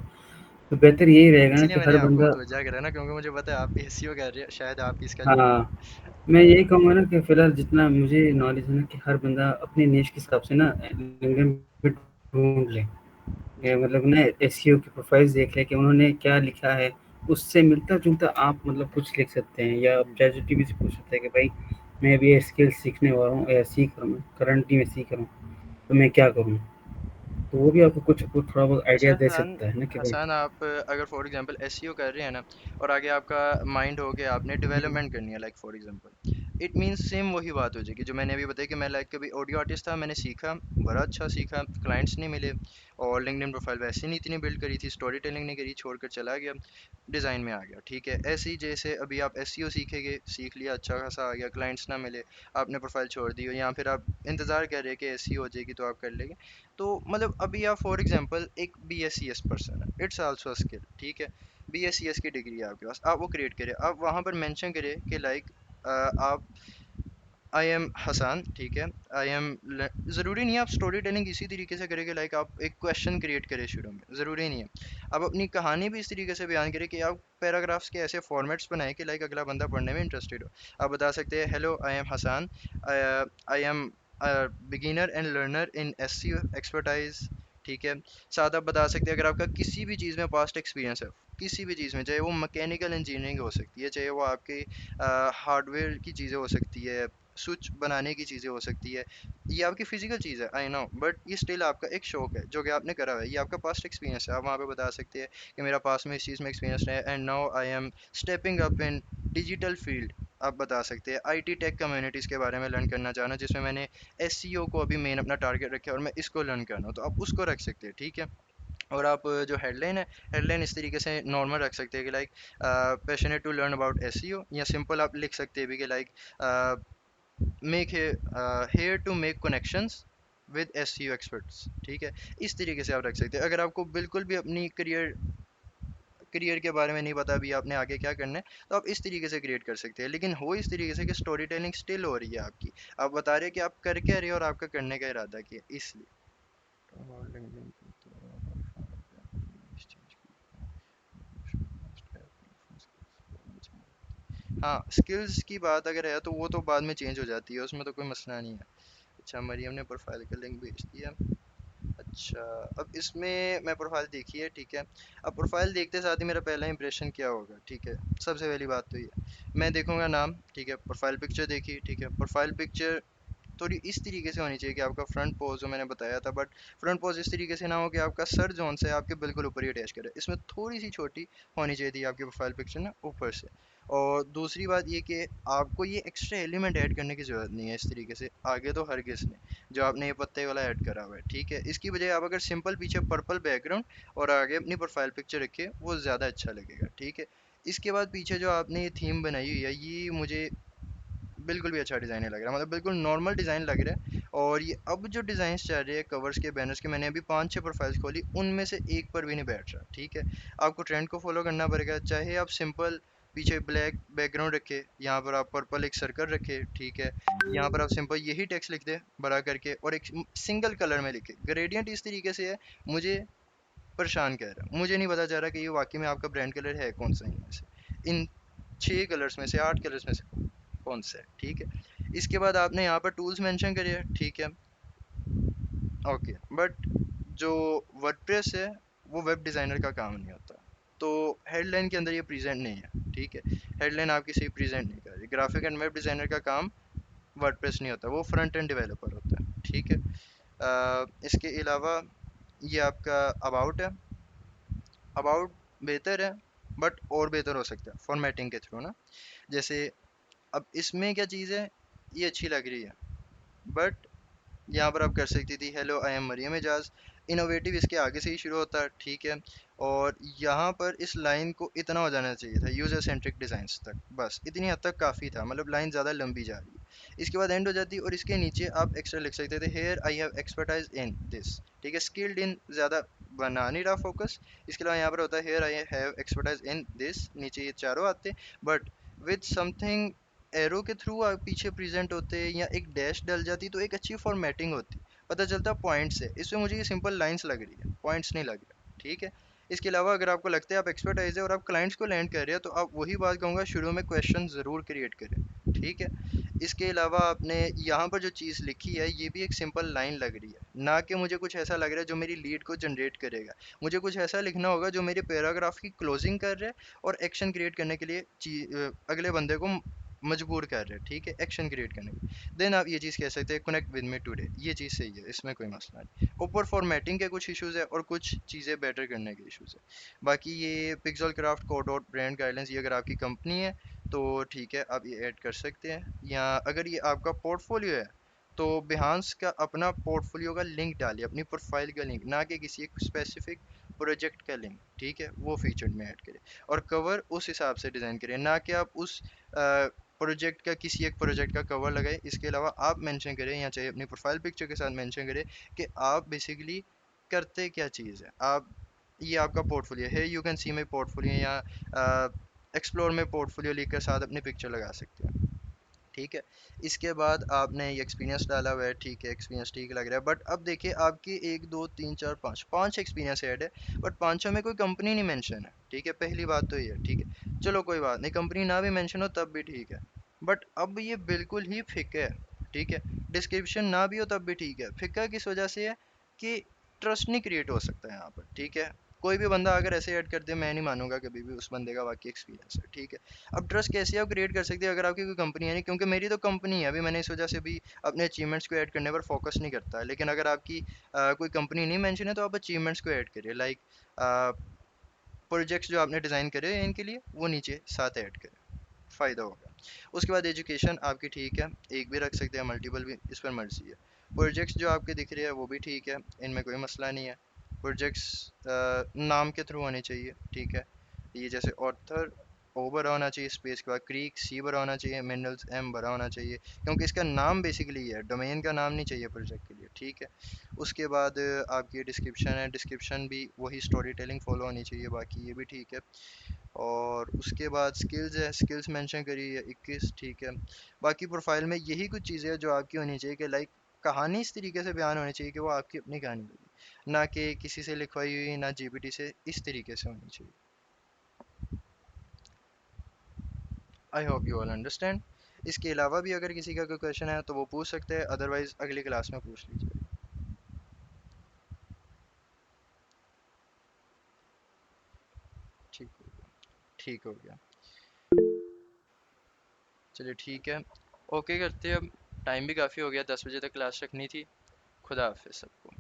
तो बेहतर यही रहेगा ना इसीलिए कि मैंने हर आपको बंदा। मुतवज्जा करा ना, क्योंकि मुझे पता है आप भी एसईओ कर रहे हैं, शायद आप ही इसका जवाब हाँ, मैं यही कहूँगा ना कि फ़िलहाल जितना मुझे नॉलेज है ना, कि हर बंदा अपनी निश के हिसाब से ना लिंक्डइन पे ढूँढ ले। दें। जी मतलब ना एसईओ की प्रोफाइल्स देख ले कि उन्होंने क्या लिखा है, उससे मिलता-जुलता आप मतलब कुछ लिख सकते हैं, या आप चैटजीपीटी से पूछ सकते हैं कि भाई मैं अभी ये स्किल सीखने वाला हूँ या सीख रहा हूँ, करंटली मैं सीख रहा हूँ, तो मैं क्या करूँ? तो वो भी आपको कुछ थोड़ा बहुत अच्छा आइडिया दे हसन, सकता है ना कि भाई। हसन आप अगर फॉर एग्जांपल एसईओ कर रहे हैं ना, और आगे आपका माइंड हो गया आपने हुँ, डेवलपमेंट करनी है, like for example it means same वही बात हो जाएगी जो मैंने अभी बताया कि मैं लाइक कभी ऑडियो आर्टिस्ट था, मैंने सीखा, बड़ा अच्छा सीखा, क्लाइंट्स नहीं मिले, और लिंक्डइन प्रोफाइल वैसे नहीं इतनी बिल्ड करी थी, स्टोरी टेलिंग नहीं करी, छोड़कर चला गया, डिज़ाइन में आ गया। ठीक है, ऐसे ही जैसे अभी आप एसईओ सीखेंगे, सीख लिया, अच्छा खासा आ गया, क्लाइंट्स ना मिले, आपने प्रोफाइल छोड़ दी, या फिर आप इंतज़ार कर रहे हैं कि एसईओ हो जाएगी तो आप कर लेंगे। तो मतलब अभी आप फॉर एग्जांपल एक B S C S person है, इट्स आल्सो अ स्किल। ठीक है, बी एस सी एस की डिग्री है आपके पास, आप वो क्रिएट करें, आप वहाँ पर मेंशन करें कि लाइक आप आई एम हसान। ठीक है, आई एम, ज़रूरी नहीं है आप स्टोरी टेलिंग इसी तरीके से करें कि लाइक आप एक क्वेश्चन क्रिएट करें शुरू में, ज़रूरी नहीं है। आप अपनी कहानी भी इस तरीके से बयान करें कि आप पैराग्राफ्स के ऐसे फॉर्मेट्स बनाएं कि लाइक अगला बंदा पढ़ने में इंटरेस्टेड हो। आप बता सकते हैं hello I am Hasan, I am beginner and learner in S C expertise. ठीक है, साथ आप बता सकते हैं अगर आपका किसी भी चीज़ में पास्ट एक्सपीरियंस है, किसी भी चीज़ में, चाहे वो मैकेनिकल इंजीनियरिंग हो सकती है, चाहे वो आपकी हार्डवेयर की चीज़ें हो सकती है, स्विच बनाने की चीज़ें हो सकती है, ये आपकी फिजिकल चीज़ है आई नो, बट ये स्टिल आपका एक शौक है जो कि आपने करा हुआ है, ये आपका पास्ट एक्सपीरियंस है। आप वहाँ पे बता सकते हैं कि मेरा पास्ट में इस चीज़ में एक्सपीरियंस है, and now I am stepping up in digital field. आप बता सकते हैं आईटी टेक कम्युनिटीज़ के बारे में लर्न करना चाहना, जिसमें मैंने एससीओ को अभी मेन अपना टारगेट रखा है और मैं इसको लर्न करना हूँ, तो आप उसको रख सकते हैं। ठीक है, और आप जो हेडलाइन है, हेडलाइन इस तरीके से नॉर्मल रख सकते हैं कि like passionate to learn about SEO, या सिंपल आप लिख सकते हैं भी कि like make here to make connections with SEO experts. ठीक है, इस तरीके से आप रख सकते हैं। अगर आपको बिल्कुल भी अपनी करियर करियर के बारे में नहीं पता अभी आपने आगे क्या करना है, तो आप इस तरीके से क्रिएट कर सकते हैं, लेकिन हो इस तरीके से कि स्टोरी टेलिंग स्टिल हो रही है आपकी, आप बता रहे हैं कि आप कर क्या रहे हो और आपका करने का इरादा क्या है, इसलिए। हाँ, स्किल्स की बात अगर है तो वो तो बाद में चेंज हो जाती है, उसमें तो कोई मसला नहीं है। अच्छा, मरियम ने प्रोफाइल का लिंक भेज दिया। अच्छा, अब इसमें मैं प्रोफाइल देखी है। ठीक है, अब प्रोफाइल देखते साथ ही मेरा पहला इंप्रेशन क्या होगा? ठीक है, सबसे पहली बात तो ये, मैं देखूंगा नाम। ठीक है, प्रोफाइल पिक्चर देखी। ठीक है, प्रोफाइल पिक्चर थोड़ी इस तरीके से होनी चाहिए कि आपका फ्रंट पोज जो मैंने बताया था, बट फ्रंट पोज इस तरीके से ना हो कि आपका सर जोन से आपके बिल्कुल ऊपर ही अटैच करे, इसमें थोड़ी सी छोटी होनी चाहिए थी आपकी प्रोफाइल पिक्चर ना ऊपर से। और दूसरी बात ये कि आपको ये एक्स्ट्रा एलिमेंट ऐड करने की ज़रूरत नहीं है इस तरीके से आगे तो हरगिज़ नहीं, जो आपने ये पत्ते वाला ऐड करा हुआ है, ठीक है। इसकी बजाय आप अगर सिंपल पीछे पर्पल बैकग्राउंड और आगे अपनी प्रोफाइल पिक्चर रखिए, वो ज़्यादा अच्छा लगेगा, ठीक है। इसके बाद पीछे जो आपने ये थीम बनाई हुई है, ये मुझे बिल्कुल भी अच्छा डिज़ाइन नहीं लग रहा, मतलब बिल्कुल नॉर्मल डिज़ाइन लग रहा है। और ये अब जो डिज़ाइन चल रहे हैं कवर्स के, बैनर्स के, मैंने अभी 5-6 प्रोफाइल्स खोली, उनमें से एक पर भी नहीं बैठ रहा, ठीक है। आपको ट्रेंड को फॉलो करना पड़ेगा, चाहे आप सिंपल पीछे ब्लैक बैकग्राउंड रखे, यहाँ पर आप पर्पल एक सर्कल रखे, ठीक है। यहाँ पर आप सिंपल यही टेक्स्ट लिख दे बड़ा करके और एक सिंगल कलर में लिखे। ग्रेडियंट इस तरीके से है, मुझे परेशान कर रहा है, मुझे नहीं पता चल रहा कि ये वाकई में आपका ब्रांड कलर है कौन सा इनमें से, इन 6 कलर्स में से 8 कलर्स में से कौन सा है, ठीक है। इसके बाद आपने यहाँ पर टूल्स मेंशन करिए, ठीक है, ओके। बट जो वर्डप्रेस है वो वेब डिज़ाइनर का काम नहीं होता, तो हेडलाइन के अंदर ये प्रेजेंट नहीं है, ठीक है। हेडलाइन आपकी सही प्रेजेंट नहीं कर रही। ग्राफिक एंड वेब डिज़ाइनर का काम वर्डप्रेस नहीं होता, वो फ्रंट एंड डेवलपर होता है, ठीक है। इसके अलावा ये आपका अबाउट है, अबाउट बेहतर है, बट और बेहतर हो सकता है फॉर्मेटिंग के थ्रू ना। जैसे अब इसमें क्या चीज़ है, ये अच्छी लग रही है, बट यहाँ पर आप कर सकती थी hello I am Mariam Ejaz. Innovative इसके आगे से ही शुरू होता है, ठीक है। और यहाँ पर इस लाइन को इतना हो जाना चाहिए था यूजर सेंट्रिक डिजाइन्स तक, बस इतनी हद तक काफ़ी था, मतलब लाइन ज़्यादा लंबी जा रही है। इसके बाद एंड हो जाती और इसके नीचे आप एक्स्ट्रा लिख सकते थे here I have expertise in this, ठीक है। स्किल्ड इन ज़्यादा बना नहीं रहा फोकस। इसके अलावा यहाँ पर होता है here I have expertise in this, नीचे ये चारों आते, बट विद समथिंग एरो के थ्रू आप पीछे प्रेजेंट होते या एक डैश डल जाती तो एक अच्छी फॉर्मेटिंग होती, पता चलता पॉइंट्स है। इसमें मुझे ये सिंपल लाइंस लग रही है, पॉइंट्स नहीं लग रहा, ठीक है। इसके अलावा अगर आपको लगता है आप एक्सपर्टाइज है और आप क्लाइंट्स को लैंड कर रहे हैं, तो आप वही बात कहूँगा, शुरू में क्वेश्चन ज़रूर क्रिएट करें, ठीक है। इसके अलावा आपने यहाँ पर जो चीज़ लिखी है ये भी एक सिंपल लाइन लग रही है, ना कि मुझे कुछ ऐसा लग रहा है जो मेरी लीड को जनरेट करेगा। मुझे कुछ ऐसा लिखना होगा जो मेरे पैराग्राफ की क्लोजिंग कर रहा है और एक्शन क्रिएट करने के लिए अगले बंदे को मजबूर कर रहे हैं, ठीक है, एक्शन क्रिएट करने के। देन आप ये चीज़ कह सकते हैं कनेक्ट विद मी टुडे, ये चीज़ सही है, इसमें कोई मसला नहीं। ऊपर फॉर्मेटिंग के कुछ इश्यूज है और कुछ चीज़ें बेटर करने के इश्यूज है। बाकी ये पिक्सल क्राफ्ट कोड और ब्रांड गाइडलाइंस, ये अगर आपकी कंपनी है तो ठीक है, आप ये ऐड कर सकते हैं। या अगर ये आपका पोर्टफोलियो है तो बिहांस का अपना पोर्टफोलियो का लिंक डालिए, अपनी प्रोफाइल का लिंक, ना कि किसी एक स्पेसिफिक प्रोजेक्ट का लिंक, ठीक है, वो फीचर में ऐड करें। और कवर उस हिसाब से डिज़ाइन करें, ना कि आप उस प्रोजेक्ट का किसी एक प्रोजेक्ट का कवर लगाए। इसके अलावा आप मेंशन करें, या चाहे अपनी प्रोफाइल पिक्चर के साथ मेंशन करें कि आप बेसिकली करते क्या चीज़ है। आप ये आपका पोर्टफोलियो है, you can see my portfolio, या एक्सप्लोर में पोर्टफोलियो लिख कर साथ अपनी पिक्चर लगा सकते हैं, ठीक है। इसके बाद आपने ये एक्सपीरियंस डाला हुआ है, ठीक है, एक्सपीरियंस ठीक लग रहा है, बट अब देखिए आपकी 1 2 3 4 5 एक्सपीरियंस ऐड है, बट पाँचों में कोई कंपनी नहीं मेंशन है, ठीक है। पहली बात तो ये है, ठीक है, चलो कोई बात नहीं, कंपनी ना भी मेंशन हो तब भी ठीक है, बट अब ये बिल्कुल ही फिक्का है, ठीक है। डिस्क्रिप्शन ना भी हो तब भी ठीक है। फिक्का किस वजह से है कि ट्रस्ट नहीं क्रिएट हो सकता है यहाँ पर, ठीक है। कोई भी बंदा अगर ऐसे ऐड कर दे, मैं नहीं मानूंगा कभी भी उस बंदे का वाकई एक्सपीरियंस है, ठीक है। अब ट्रस्ट कैसे आप क्रिएट कर सकते हैं अगर आपकी कोई कंपनी है नहीं, क्योंकि मेरी तो कंपनी है, अभी मैंने इस वजह से भी अपने अचीवमेंट्स को ऐड करने पर फोकस नहीं करता है। लेकिन अगर आपकी कोई कंपनी नहीं मेंशन है तो आप अचीवमेंट्स को ऐड करिए, लाइक प्रोजेक्ट्स जो आपने डिज़ाइन करे हैं इनके लिए, वो नीचे साथ ऐड करें, फ़ायदा होगा। उसके बाद एजुकेशन आपकी ठीक है, एक भी रख सकते हैं, मल्टीपल भी, इस पर मर्जी है। प्रोजेक्ट्स जो आपके दिख रहे हैं वो भी ठीक है, इनमें कोई मसला नहीं है। प्रोजेक्ट्स नाम के थ्रू होने चाहिए, ठीक है। ये जैसे ऑथर ओ भरा होना चाहिए, स्पेस के बाद क्रीक सी भरा होना चाहिए, मिनरल्स एम भरा होना चाहिए, क्योंकि इसका नाम बेसिकली है, डोमेन का नाम नहीं चाहिए प्रोजेक्ट के लिए, ठीक है। उसके बाद आपकी डिस्क्रिप्शन है, डिस्क्रिप्शन भी वही स्टोरी टेलिंग फॉलो होनी चाहिए, बाकी ये भी ठीक है। और उसके बाद स्किल्स है, स्किल्स मेंशन करी है 21, ठीक है। बाकी प्रोफाइल में यही कुछ चीज़ें हैं जो आपकी होनी चाहिए कि लाइक कहानी इस तरीके से बयान होनी चाहिए कि वो आपकी अपनी कहानी लगे, ना कि किसी से लिखवाई हुई, ना जीपीटी से, इस तरीके से होनी चाहिए। I hope you all understand. इसके अलावा भी अगर किसी का कोई क्वेश्चन है तो वो पूछ सकते हैं, अदरवाइज अगली क्लास में पूछ लीजिए। ठीक हो गया, ठीक हो गया, चलिए ठीक है, ओके करते हैं अब। टाइम भी काफ़ी हो गया, 10 बजे तक क्लास रखनी थी। खुदा हाफिज़ सबको।